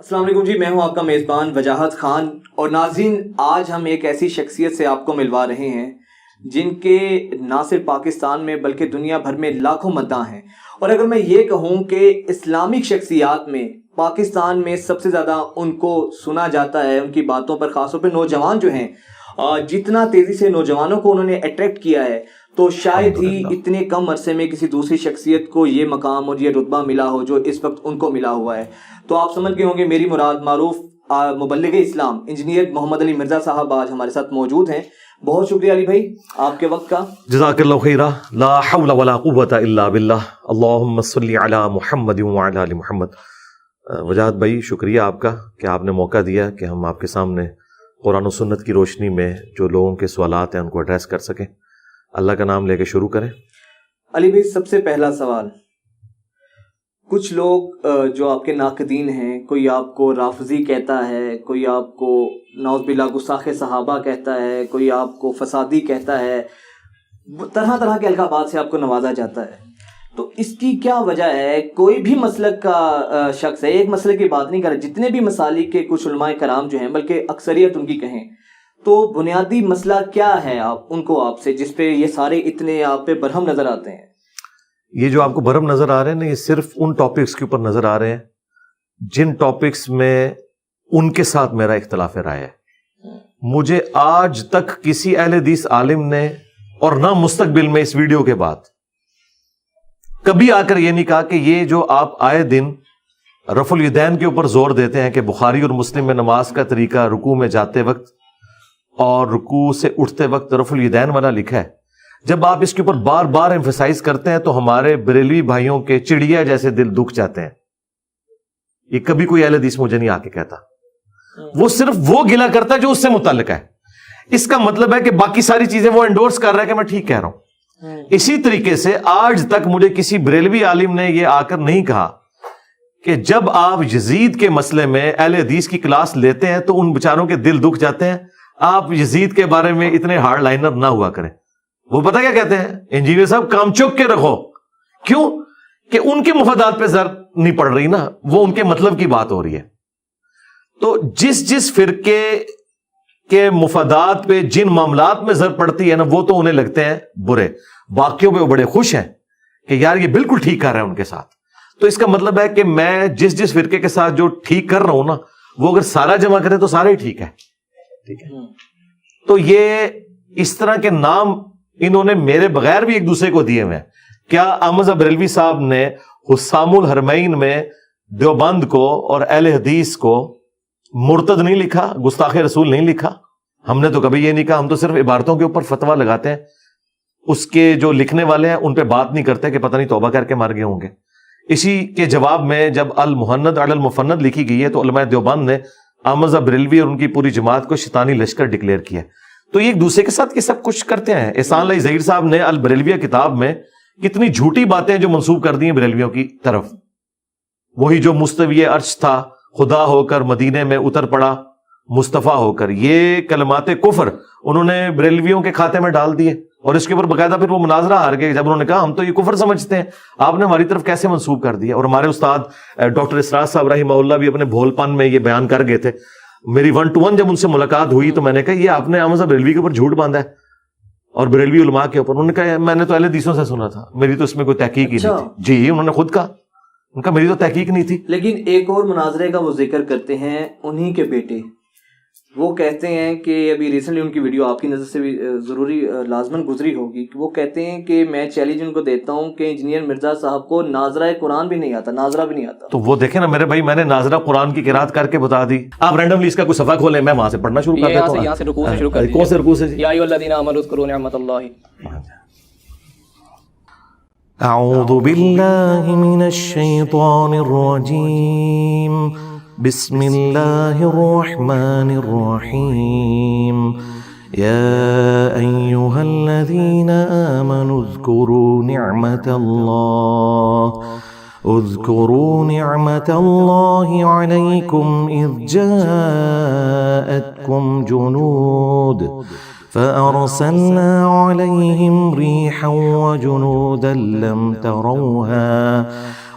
السلام علیکم جی، میں ہوں آپ کا میزبان وجاہت خان، اور ناظرین آج ہم ایک ایسی شخصیت سے آپ کو ملوا رہے ہیں جن کے نہ صرف پاکستان میں بلکہ دنیا بھر میں لاکھوں مداح ہیں، اور اگر میں یہ کہوں کہ اسلامک شخصیات میں پاکستان میں سب سے زیادہ ان کو سنا جاتا ہے، ان کی باتوں پر خاص طور پہ نوجوان جو ہیں، جتنا تیزی سے نوجوانوں کو انہوں نے اٹریکٹ کیا ہے تو شاید ہی اتنے کم عرصے میں کسی دوسری شخصیت کو یہ مقام اور یہ رتبہ ملا ہو جو اس وقت ان کو ملا ہوا ہے۔ تو آپ سمجھ گئے ہوں گے میری مراد معروف مبلغ اسلام انجینئر محمد علی مرزا صاحب آج ہمارے ساتھ موجود ہیں۔ بہت شکریہ علی بھائی آپ کے وقت کا۔ جزاک اللہ خیرہ، لا حول ولا قوت الا باللہ، اللہم صلی علی محمد وعلی آل محمد۔ وجاہت بھائی شکریہ آپ کا کہ آپ نے موقع دیا کہ ہم آپ کے سامنے قرآن و سنت کی روشنی میں جو لوگوں کے سوالات ہیں ان کو ایڈریس کر سکیں۔ اللہ کا نام لے کے شروع کریں۔ علی بھائی سب سے پہلا سوال، کچھ لوگ جو آپ کے ناقدین ہیں، کوئی آپ کو رافضی کہتا ہے، کوئی آپ کو نعوذ باللہ گستاخ صحابہ کہتا ہے، کوئی آپ کو فسادی کہتا ہے، طرح طرح کے القابات سے آپ کو نوازا جاتا ہے، تو اس کی کیا وجہ ہے؟ کوئی بھی مسلک کا شخص ہے، ایک مسلک کی بات نہیں کر رہا، جتنے بھی مسالک کے کچھ علماء کرام جو ہیں بلکہ اکثریت ان کی کہیں تو بنیادی مسئلہ کیا ہے آپ سے جس پہ یہ سارے اتنے آپ پہ برہم نظر آتے ہیں؟ یہ جو آپ کو برہم نظر آ رہے ہیں نا، یہ صرف ان ٹاپکس کے اوپر نظر آ رہے ہیں جن ٹاپکس میں ان کے ساتھ میرا اختلاف رائے ہے۔ مجھے آج تک کسی اہل حدیث عالم نے، اور نہ مستقبل میں اس ویڈیو کے بعد، کبھی آ کر یہ نہیں کہا کہ یہ جو آپ آئے دن رفع الیدین کے اوپر زور دیتے ہیں کہ بخاری اور مسلم میں نماز کا طریقہ رکوع میں جاتے وقت اور رکوع سے اٹھتے وقت رفع الیدین والا لکھا ہے، جب آپ اس کے اوپر بار بار ایمفسائز کرتے ہیں تو ہمارے بریلوی بھائیوں کے چڑیا جیسے دل دکھ جاتے ہیں۔ یہ کبھی کوئی اہل حدیث مجھے نہیں آ کے کہتا، وہ صرف وہ گلا کرتا ہے جو اس سے متعلق ہے۔ اس کا مطلب ہے کہ باقی ساری چیزیں وہ انڈورس کر رہا ہے کہ میں ٹھیک کہہ رہا ہوں۔ اسی طریقے سے آج تک مجھے کسی بریلوی عالم نے یہ آ کر نہیں کہا کہ جب آپ یزید کے مسئلے میں اہل حدیث کی کلاس لیتے ہیں تو ان بیچاروں کے دل دکھ جاتے ہیں، آپ یزید کے بارے میں اتنے ہارڈ لائنر نہ ہوا کریں۔ وہ پتہ کیا کہتے ہیں؟ انجینئر صاحب کام چک کے رکھو۔ کیوں؟ کہ ان کے مفادات پہ زر نہیں پڑ رہی نا، وہ ان کے مطلب کی بات ہو رہی ہے۔ تو جس فرقے کے مفادات پہ جن معاملات میں زر پڑتی ہے نا، وہ تو انہیں لگتے ہیں برے، باقیوں پہ وہ بڑے خوش ہیں کہ یار یہ بالکل ٹھیک کر رہے ہیں ان کے ساتھ۔ تو اس کا مطلب ہے کہ میں جس فرقے کے ساتھ جو ٹھیک کر رہا ہوں نا، وہ اگر سارا جمع کرے تو سارا ہی ٹھیک ہے۔ ٹھیک ہے، تو یہ اس طرح کے نام انہوں نے میرے بغیر بھی ایک دوسرے کو دیے ہوئے ہیں۔ کیا احمد بریلوی صاحب نے حسام الحرمین میں دیوبند کو اور اہل حدیث کو مرتد نہیں لکھا، گستاخ رسول نہیں لکھا؟ ہم نے تو کبھی یہ نہیں کہا، ہم تو صرف عبارتوں کے اوپر فتویٰ لگاتے ہیں، اس کے جو لکھنے والے ہیں ان پہ بات نہیں کرتے کہ پتہ نہیں توبہ کر کے مر گئے ہوں گے۔ اسی کے جواب میں جب المحند علی المفند لکھی گئی ہے تو علماء دیوبند نے احمد بریلوی اور ان کی پوری جماعت کو شیطانی لشکر ڈکلیئر کیا۔ تو یہ ایک دوسرے کے ساتھ یہ سب کچھ کرتے ہیں۔ احسان اللہ ظہیر صاحب نے البریلویہ کتاب میں کتنی جھوٹی باتیں جو منسوب کر دی ہیں بریلویوں کی طرف۔ وہی جو مستوی عرش تھا خدا ہو کر مدینے میں اتر پڑا مصطفیٰ ہو کر، یہ کلمات کفر انہوں نے بریلویوں کے کھاتے میں ڈال دیے، اور اس کے اوپر باقاعدہ پھر وہ مناظرہ ہار گئے جب انہوں نے کہا ہم تو یہ کفر سمجھتے ہیں، آپ نے ہماری طرف کیسے منسوب کر دیا۔ اور ہمارے استاد ڈاکٹر اسرار صاحب رحمہ اللہ بھی اپنے بھول پن میں یہ بیان کر گئے تھے۔ میری 1 to 1 جب ان سے ملاقات ہوئی تو میں نے کہا یہ آپ نے احمد بریلوی کے اوپر جھوٹ باندھا ہے اور بریلوی علماء کے اوپر۔ انہوں نے کہا میں نے تو اہل حدیثوں سے سنا تھا، میری تو اس میں کوئی تحقیق ہی نہیں تھی۔ جی انہوں نے خود کہا، ان کا میری تو تحقیق نہیں تھی۔ لیکن ایک اور مناظرے کا وہ ذکر کرتے ہیں انہی کے بیٹے، وہ کہتے ہیں کہ ابھی ریسنٹلی ان کی ویڈیو آپ کی نظر سے بھی ضروری لازماً گزری ہوگی، کہ وہ کہتے ہیں کہ میں چیلنج ان کو دیتا ہوں کہ انجینئر مرزا صاحب کو ناظرہ قرآن بھی نہیں آتا، ناظرہ بھی نہیں آتا۔ تو وہ دیکھیں نا میرے بھائی، میں نے ناظرہ قرآن کی قرات کر کے بتا دی، آپ رینڈملی اس کا کوئی صفحہ کھولیں، میں وہاں سے پڑھنا شروع کر دیتا ہوں۔ یہاں سے رکوع سے شروع کر کون سے رکوع سے؟ یا ایھا الذین آمنوا اذکروا نعمت اللہ۔ اعوذ باللہ من الشیطان الرجیم، بسم اللہ الرحمن الرحیم، یا ایھا الذین آمنوا اذکروا نعمت اللہ علیکم اذ جاءتکم جنود فأرسلنا عليهم ريحا وجنودا لم تروها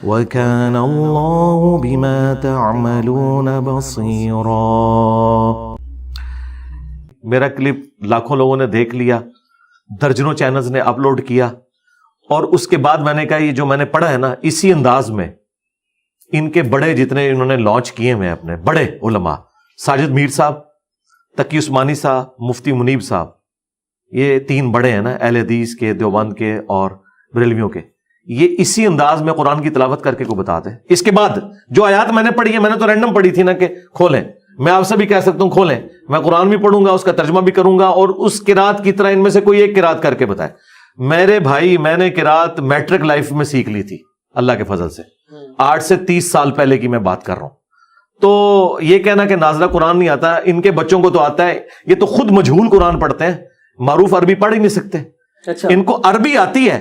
وكان الله بما تعملون بصيرا. میرا کلپ لاکھوں لوگوں نے دیکھ لیا, درجنوں چینلز نے اپلوڈ کیا, اور اس کے بعد میں نے کہا یہ جو میں نے پڑھا ہے نا, اسی انداز میں ان کے بڑے جتنے انہوں نے لانچ کیے ہوئے اپنے بڑے علماء, ساجد میر صاحب, تقی عثمانی صاحب, مفتی منیب صاحب, یہ تین بڑے ہیں نا اہل حدیث کے, دیوبند کے اور بریلویوں کے, یہ اسی انداز میں قرآن کی تلاوت کر کے کو بتاتے ہیں. اس کے بعد جو آیات میں نے پڑھی ہے, میں نے تو رینڈم پڑھی تھی نا کہ کھولیں, میں آپ سے بھی کہہ سکتا ہوں کھولیں, میں قرآن بھی پڑھوں گا, اس کا ترجمہ بھی کروں گا, اور اس قرات کی طرح ان میں سے کوئی ایک قرات کر کے بتائے. میرے بھائی میں نے قرات میٹرک لائف میں سیکھ لی تھی اللہ کے فضل سے, 8 سے 30 سال پہلے کی میں بات کر رہا ہوں. تو یہ کہنا کہ نازلہ قرآن نہیں آتا, ان کے بچوں کو تو آتا ہے, یہ تو خود مجہول قرآن پڑھتے ہیں, معروف عربی پڑھ ہی نہیں سکتے. اچھا, ان کو عربی آتی ہے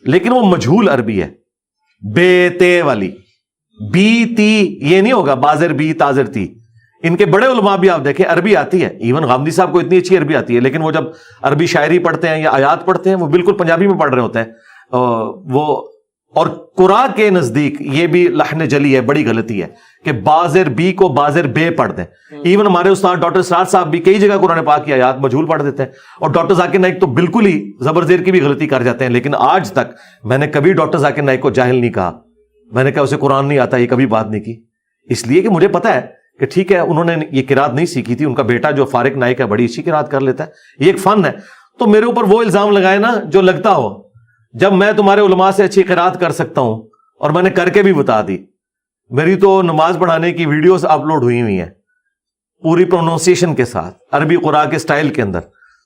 لیکن وہ مجہول عربی ہے, بے تے والی, بی تی یہ نہیں ہوگا, بازر بی تازر تی. ان کے بڑے علماء بھی آپ دیکھیں عربی آتی ہے, ایون غامدی صاحب کو اتنی اچھی عربی آتی ہے, لیکن وہ جب عربی شاعری پڑھتے ہیں یا آیات پڑھتے ہیں وہ بالکل پنجابی میں پڑھ رہے ہوتے ہیں وہ. اور قرآ کے نزدیک یہ بھی لحن جلی ہے, بڑی غلطی ہے کہ بازر بی کو بازر بے پڑھ دیں. ایون ہمارے استاد ڈاکٹر سرار صاحب بھی کئی جگہ قرآن پاک کی آیات مجہول پڑھ دیتے ہیں, اور ڈاکٹر ذاکر نائک تو بالکل ہی زبر زیر کی بھی غلطی کر جاتے ہیں. لیکن آج تک میں نے کبھی ڈاکٹر ذاکر نائک کو جاہل نہیں کہا, میں نے کہا اسے قرآن نہیں آتا, یہ کبھی بات نہیں کی, اس لیے کہ مجھے پتا ہے کہ ٹھیک ہے انہوں نے یہ قرات نہیں سیکھی تھی, ان کا بیٹا جو فارق نائک ہے بڑی اچھی قرات کر لیتا ہے, یہ ایک فن ہے. تو میرے اوپر وہ الزام لگائے نا جو لگتا ہو, جب میں تمہارے علماء سے اچھی قرات کر سکتا ہوں, اور میں نے کر کے بھی بتا دی. میری تو نماز پڑھانے کی ویڈیوز اپلوڈ ہوئی ہیں پوری پروننسیشن کے ساتھ, عربی قرآن کے سٹائل کے اندر,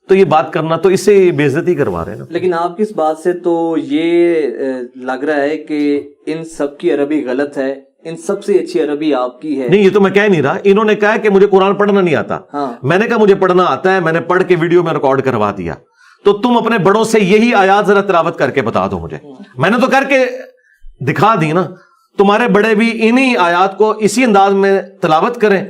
تو یہ بات کرنا تو اس سے بے عزتی کروا رہے ہیں نا. لیکن آپ کی اس بات سے تو یہ لگ رہا ہے کہ ان سب کی عربی غلط ہے, ان سب سے اچھی عربی آپ کی ہے. نہیں, یہ تو میں کہہ نہیں رہا, انہوں نے کہا کہ مجھے قرآن پڑھنا نہیں آتا. میں نے کہا مجھے پڑھنا آتا ہے, میں نے پڑھ کے ویڈیو میں ریکارڈ کروا دیا, تو تم اپنے بڑوں سے یہی آیات ذرا تلاوت کر کے بتا دو مجھے. میں نے تو کر کے دکھا دی نا, تمہارے بڑے بھی انہی آیات کو اسی انداز میں تلاوت کریں,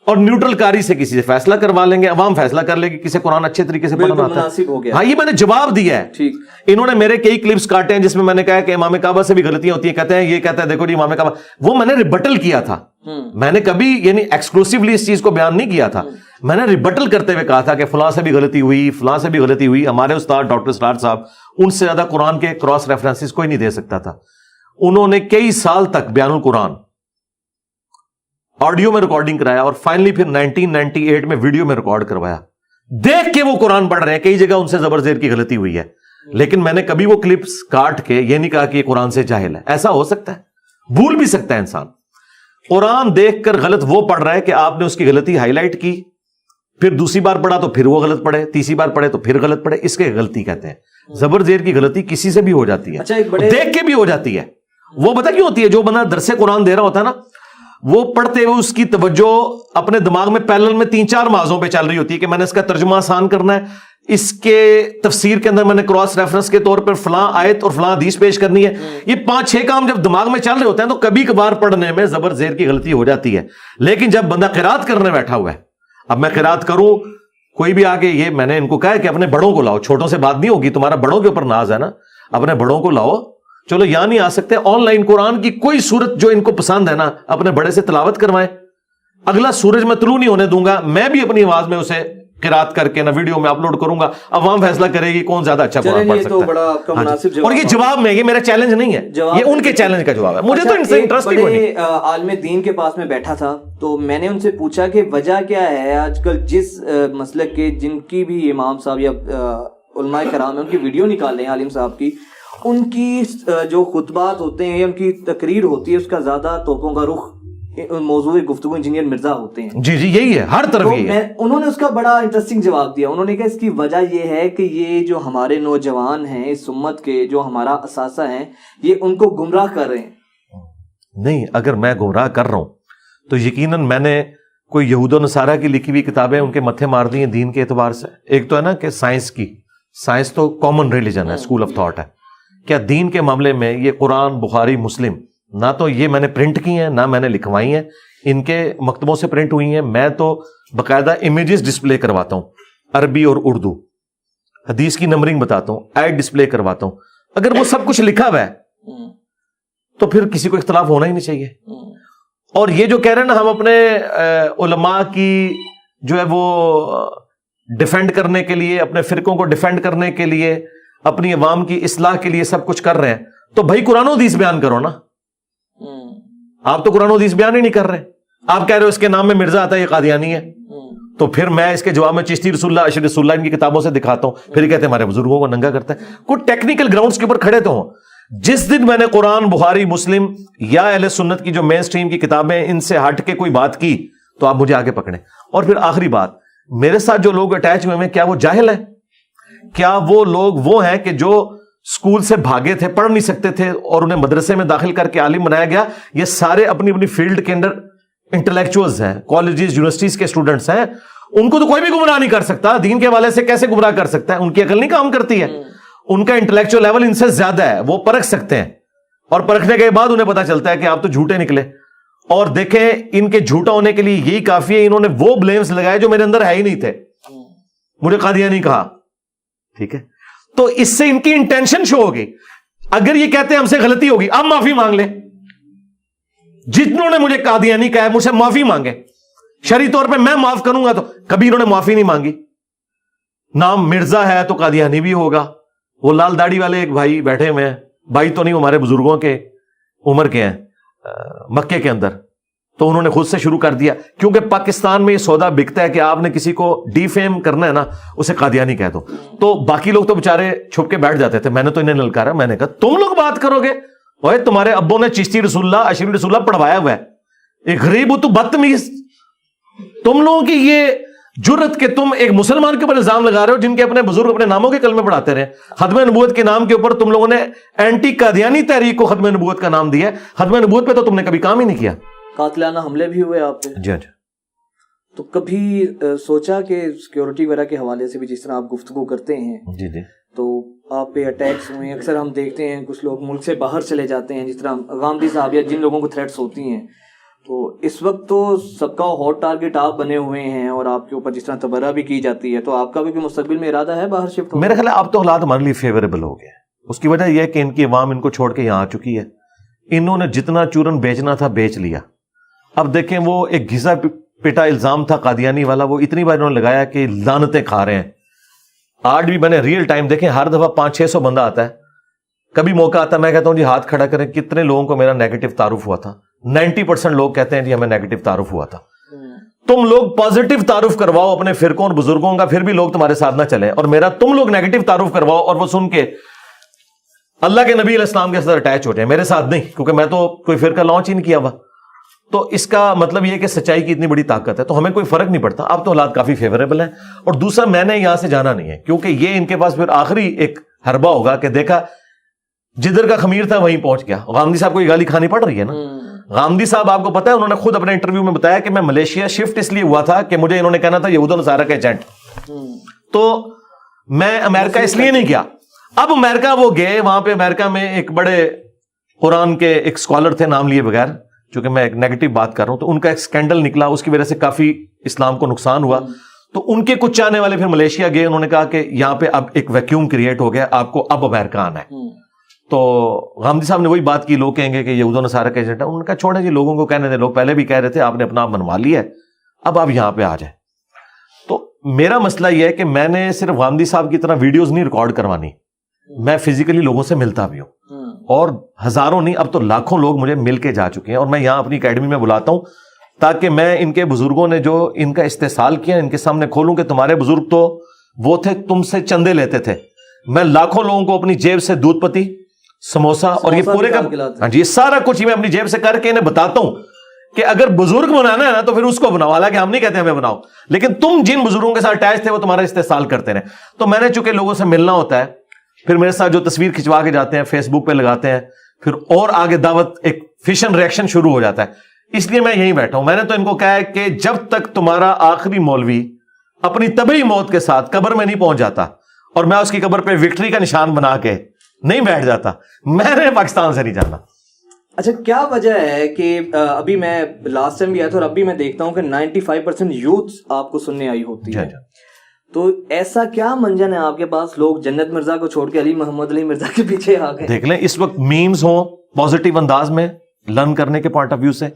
اور نیوٹرل کاری سے کسی سے فیصلہ کروا لیں گے, عوام فیصلہ کر لے گی کسی قرآن اچھے طریقے سے پڑھنا آتا ہے. ہاں, یہ میں نے جواب دیا ہے. ٹھیک, انہوں نے میرے کئی کلپس کاٹے ہیں جس میں نے کہا کہ امام کعبہ سے بھی غلطیاں ہوتی ہیں, کہتے ہیں یہ کہتا ہے دیکھو جی امام کعبہ, وہ میں نے ریبٹل کیا تھا. میں نے کبھی یعنی ایکسکلوسیولی اس چیز کو بیان نہیں کیا تھا, میں نے ریبٹل کرتے ہوئے کہا تھا کہ فلاں سے بھی غلطی ہوئی, فلاں سے بھی غلطی ہوئی. ہمارے استاد ڈاکٹر سرار صاحب ان سے زیادہ قرآن کے کراس ریفرنسز کوئی نہیں دے سکتا تھا. انہوں نے کئی سال تک بیان القرآن آڈیو میں ریکارڈنگ کرایا, اور فائنلی پھر 1998 میں ویڈیو میں ریکارڈ کروایا. دیکھ کے وہ قرآن پڑھ رہے ہیں, کئی جگہ ان سے زبر زیر کی غلطی ہوئی ہے, لیکن میں نے کبھی وہ کلپس کاٹ کے یہ نہیں کہا کہ یہ قرآن سے جاہل ہے. ایسا ہو سکتا ہے, بھول بھی سکتا ہے انسان. قرآن دیکھ کر غلط وہ پڑھ رہا ہے کہ آپ نے اس کی غلطی ہائی لائٹ کی, پھر دوسری بار پڑھا تو پھر وہ غلط پڑھے, تیسری بار پڑھے تو پھر غلط پڑھے, اس کے غلطی کہتے ہیں. زبر زیر کی غلطی کسی سے بھی ہو جاتی ہے, دیکھ کے بھی ہو جاتی ہے. وہ پتہ کیوں ہوتی ہے, جو بندہ درس قرآن دے رہا ہوتا ہے نا, وہ پڑھتے ہوئے اس کی توجہ اپنے دماغ میں پیرلل میں 3-4 موضوعوں پہ چل رہی ہوتی ہے کہ میں نے اس کا ترجمہ آسان کرنا ہے, اس کے تفسیر کے اندر میں نے کراس ریفرنس کے طور پر فلاں آیت اور فلاں حدیث پیش کرنی ہے. یہ 5-6 کام جب دماغ میں چل رہے ہوتے ہیں تو کبھی کبھار پڑھنے میں زبر زیر کی غلطی ہو جاتی ہے. لیکن جب بندہ قرات کرنے بیٹھا ہوا ہے, اب میں قرات کروں, کوئی بھی آگے, یہ میں نے ان کو کہا ہے کہ اپنے بڑوں کو لاؤ, چھوٹوں سے بات نہیں ہوگی, تمہارا بڑوں کے اوپر ناز ہے نا, اپنے بڑوں کو لاؤ. چلو یہاں نہیں آ سکتے, آن لائن قرآن کی کوئی صورت جو ان کو پسند ہے نا اپنے بڑے سے تلاوت کروائیں. اگلا سورج میں طلوع نہیں ہونے دوں گا, میں بھی اپنی آواز میں اسے قرات کر کے نا ویڈیو میں اپلوڈ کروں گا, عوام فیصلہ کرے گی کون زیادہ اچھا قرآن پڑھ سکتا ہے. اور یہ جواب میں, یہ میرا چیلنج نہیں ہے, یہ ان کے چیلنج کا جواب ہے. مجھے تو ان سے انٹرسٹ ہی کوئی نہیں. عالم دین کے پاس میں بیٹھا تھا تو میں نے ان سے پوچھا کہ وجہ کیا ہے آج کل جس مسلک کے جن کی بھی امام صاحب یا علماء کرام ہیں ان کی ویڈیو نکال لیں عالم صاحب کی, ان کی جو خطبات ہوتے ہیں یا ان کی تقریر ہوتی ہے اس کا زیادہ توپوں کا رخ موضوع گفتگو انجینئر مرزا ہوتے ہیں. جی جی یہی ہے, ہر طرف یہ ہے. انہوں نے اس کا بڑا انٹرسٹنگ جواب دیا. انہوں نے کہا اس کی وجہ یہ ہے کہ یہ جو ہمارے نوجوان ہیں اس امت کے, جو ہمارا اثاثہ ہیں, یہ ان کو گمراہ کر رہے ہیں. نہیں, اگر میں گمراہ کر رہا ہوں تو یقیناً میں نے کوئی یہود و نصارہ کی لکھی ہوئی کتابیں ان کے متھے مار دی ہیں دین کے اعتبار سے. ایک تو ہے نا کہ سائنس کی, سائنس تو کامن ریلیجن ہے, اسکول آف تھاٹ ہے. کیا دین کے معاملے میں یہ قرآن, بخاری, مسلم, نہ تو یہ میں نے پرنٹ کی ہیں نہ میں نے لکھوائی ہیں, ان کے مکتبوں سے پرنٹ ہوئی ہیں. میں تو باقاعدہ امیجز ڈسپلے کرواتا ہوں, عربی اور اردو, حدیث کی نمبرنگ بتاتا ہوں, آیت ڈسپلے کرواتا ہوں. اگر وہ سب کچھ لکھا ہوا ہے تو پھر کسی کو اختلاف ہونا ہی نہیں چاہیے. اور یہ جو کہہ رہے ہیں نا ہم اپنے علماء کی جو ہے وہ ڈیفینڈ کرنے کے لیے، اپنے فرقوں کو ڈیفینڈ کرنے کے لیے، اپنی عوام کی اصلاح کے لیے سب کچھ کر رہے ہیں، تو بھائی قرآن و حدیث بیان کرو نا. آپ تو قرآن و حدیث بیان ہی نہیں کر رہے. آپ کہہ رہے ہو اس کے نام میں مرزا آتا ہے، یہ قادیانی ہے. تو پھر میں اس کے جواب میں چشتی رسول اللہ، اشرف رسول اللہ ان کی کتابوں سے دکھاتا ہوں، پھر یہ کہتے ہیں ہمارے بزرگوں کو ننگا کرتا ہے. کوئی ٹیکنیکل گراؤنڈز کے اوپر کھڑے تو ہوں. جس دن میں نے قرآن، بخاری، مسلم یا اہل سنت کی جو مین سٹریم کی کتابیں ان سے ہٹ کے کوئی بات کی تو آپ مجھے آگے پکڑیں. اور پھر آخری بات، میرے ساتھ جو لوگ اٹیچ ہوئے ہیں کیا وہ جاہل ہیں؟ کیا وہ لوگ وہ ہیں کہ جو اسکول سے بھاگے تھے، پڑھ نہیں سکتے تھے اور انہیں مدرسے میں داخل کر کے عالم بنایا گیا؟ یہ سارے اپنی اپنی فیلڈ کے اندر انٹلیکچوئلز ہیں، کالجز، یونیورسٹیز کے اسٹوڈنٹس ہیں. ان کو تو کوئی بھی گمراہ نہیں کر سکتا. دین کے حوالے سے کیسے گمراہ کر سکتا ہے؟ ان کی عقل نہیں کام کرتی ہے. ان کا انٹلیکچوئل لیول ان سے زیادہ ہے، وہ پرکھ سکتے ہیں، اور پرکھنے کے بعد انہیں پتا چلتا ہے کہ آپ تو جھوٹے نکلے. اور دیکھیں ان کے جھوٹا ہونے کے لیے یہی کافی ہے، انہوں نے وہ بلیمز لگائے جو میرے اندر ہے ہی نہیں تھے. مجھے قادیانی کہا، ٹھیک ہے، تو اس سے ان کی انٹینشن شو ہوگی. اگر یہ کہتے ہیں ہم سے غلطی ہوگی، اب معافی مانگ لیں. جتنوں نے مجھے قادیانی کہا ہے مجھ سے معافی مانگے. شرعی طور پہ میں معاف کروں گا، تو کبھی انہوں نے معافی نہیں مانگی. نام مرزا ہے تو قادیانی بھی ہوگا. وہ لال داڑھی والے ایک بھائی بیٹھے ہوئے ہیں، بھائی تو نہیں، ہمارے بزرگوں کے عمر کے ہیں، مکے کے اندر، تو انہوں نے خود سے شروع کر دیا. کیونکہ پاکستان میں یہ سودا بکتا ہے کہ آپ نے کسی کو ڈی فیم کرنا ہے نا، اسے قادیانی کہہ دو. تو باقی لوگ تو بےچارے چھپ کے بیٹھ جاتے تھے. میں نے تو انہیں للکارا، میں نے کہا تم لوگ بات کرو گے؟ اوے تمہارے ابوں نے چشتی رسول اللہ، اشرف رسول اللہ پڑھوایا ہوا ہے. ایک غریب ہو تو بدتمیز. تم لوگوں کی یہ جرت کہ تم ایک مسلمان کے اوپر الزام لگا رہے ہو جن کے اپنے بزرگ اپنے ناموں کے کلمے پڑھاتے رہے. ختم نبوت کے نام کے اوپر تم لوگوں نے اینٹی قادیانی تحریک کو ختم نبوت کا نام دیا ہے. ختم نبوت پہ تو تم نے کبھی کام ہی نہیں کیا. قاتلانہ حملے بھی ہوئے آپ پہ. جی اچھا. تو کبھی سوچا کہ سیکیورٹی وغیرہ کے حوالے سے بھی جس طرح آپ گفتگو کرتے ہیں، جی جی، تو آپ پہ اٹیکس ہوئے ہیں؟ اکثر ہم دیکھتے ہیں کچھ لوگ ملک سے باہر چلے جاتے ہیں، جس طرح غامدی صاحب یا جن لوگوں کو تھریٹس ہوتی ہیں. تو اس وقت تو سب کا ہاٹ ٹارگٹ آپ بنے ہوئے ہیں، اور آپ کے اوپر جس طرح تبرہ بھی کی جاتی ہے، تو آپ کا بھی مستقبل میں ارادہ ہے باہر شفٹ ہونے؟ میرے خیال ہے اب تو حالات ہمارے لیے فیوریبل ہو گئے. اس کی وجہ یہ ہے کہ ان کی عوام ان کو چھوڑ کے یہاں آ چکی ہے. انہوں نے جتنا چورن بیچنا تھا بیچ لیا. اب دیکھیں وہ ایک گھسا پٹا الزام تھا قادیانی والا، وہ اتنی بار انہوں نے لگایا کہ لعنتیں کھا رہے ہیں. آج بھی میں نے ریئل ٹائم دیکھیں، ہر دفعہ 500-600 بندہ آتا ہے. کبھی موقع آتا ہے میں کہتا ہوں جی ہاتھ کھڑا کریں کتنے لوگوں کو میرا نیگیٹو تعارف ہوا تھا. 90% لوگ کہتے ہیں جی ہمیں نیگیٹو تعارف ہوا تھا. تم لوگ پازیٹو تعارف کرواؤ اپنے فرقوں اور بزرگوں کا، پھر بھی لوگ تمہارے ساتھ نہ چلیں. اور میرا تم لوگ نیگیٹو تعارف کرواؤ اور وہ سن کے اللہ کے نبی علیہ السلام کے ساتھ اٹیچ ہو جائیں، میرے ساتھ نہیں، کیونکہ میں تو کوئی فرقہ لانچ ہی نہیں کیا ہوا. تو اس کا مطلب یہ کہ سچائی کی اتنی بڑی طاقت ہے، تو ہمیں کوئی فرق نہیں پڑتا. اب تو حالات کافی فیوریبل ہیں. اور دوسرا، میں نے یہاں سے جانا نہیں ہے، کیونکہ یہ ان کے پاس پھر آخری ایک حربہ ہوگا کہ دیکھا جدھر کا خمیر تھا وہیں پہنچ گیا. غامدی صاحب کو یہ گالی کھانی پڑ رہی ہے نا. غامدی صاحب آپ کو پتا ہے انہوں نے خود اپنے انٹرویو میں بتایا کہ میں ملیشیا شفٹ اس لیے ہوا تھا کہ مجھے انہوں نے کہنا تھا یہود و نصارہ کا ایجنٹ. تو میں امریکہ اس لیے نہیں گیا. اب امریکہ وہ گئے، وہاں پہ امریکہ میں ایک بڑے قرآن کے ایک اسکالر تھے، نام لیے بغیر، چونکہ میں ایک نیگیٹو بات کر رہا ہوں، تو ان کا ایک سکینڈل نکلا، اس کی وجہ سے کافی اسلام کو نقصان ہوا. تو ان کے کچھ چاہنے والے پھر ملیشیا گئے، انہوں نے کہا کہ یہاں پہ اب ایک ویکیوم کریٹ ہو گیا، آپ کو اب امریکہ آنا ہے. تو غامدی صاحب نے وہی بات کی، لوگ کہیں گے کہ یہود و نصارہ کا ایجنٹ ہے. انہوں نے کہا چھوڑیں جی، لوگوں کو کہنے دیں، لوگ پہلے بھی کہہ رہے تھے، آپ نے اپنا آپ منوا لیا ہے، اب آپ یہاں پہ آ جائیں. تو میرا مسئلہ یہ ہے کہ میں نے صرف غامدی صاحب کی طرح ویڈیوز نہیں ریکارڈ کروانی، میں فزیکلی لوگوں سے ملتا بھی ہوں. اور ہزاروں نہیں، اب تو لاکھوں لوگ مجھے مل کے جا چکے ہیں، اور میں یہاں اپنی اکیڈمی میں بلاتا ہوں تاکہ میں ان کے بزرگوں نے جو ان کا استحصال کیا ان کے سامنے کھولوں کہ تمہارے بزرگ تو وہ تھے تم سے چندے لیتے تھے. میں لاکھوں لوگوں کو اپنی جیب سے دودھ پتی، سموسا اور یہ پورے کا، ہاں جی، یہ سارا کچھ میں اپنی جیب سے کر کے انہیں بتاتا ہوں کہ اگر بزرگ بنانا ہے نا تو پھر اس کو بناؤ. حالانکہ ہم نہیں کہتے ہمیں بناؤ، لیکن تم جن بزرگوں کے ساتھ اٹیچ تھے وہ تمہارا استحصال کرتے رہے. تو میں نے چونکہ لوگوں سے ملنا ہوتا ہے، پھر میرے ساتھ جو تصویر کھنچوا کے جاتے ہیں فیس بک پہ لگاتے ہیں، پھر اور آگے دعوت ایک فیشن ریئیکشن شروع ہو جاتا ہے. اس لیے میں یہیں بیٹھا ہوں. میں نے تو ان کو کہا ہے کہ جب تک تمہارا آخری مولوی اپنی طبعی موت کے ساتھ قبر میں نہیں پہنچ جاتا اور میں اس کی قبر پہ وکٹری کا نشان بنا کے نہیں بیٹھ جاتا، میں نے پاکستان سے نہیں جانا. اچھا، کیا وجہ ہے کہ ابھی میں لاسٹ ٹائم بھی آیا تھا اور ابھی میں دیکھتا ہوں کہ 95% یوتھ آپ کو سننے آئی ہوتی ہے، تو ایسا کیا منجن ہے آپ کے پاس؟ لوگ جنت مرزا کو چھوڑ کے علی محمد علی مرزا کے پیچھے آ گئے. دیکھ لیں اس وقت میمز ہوں پازیٹیو انداز میں لرن کرنے کے پوائنٹ آف ویو سے،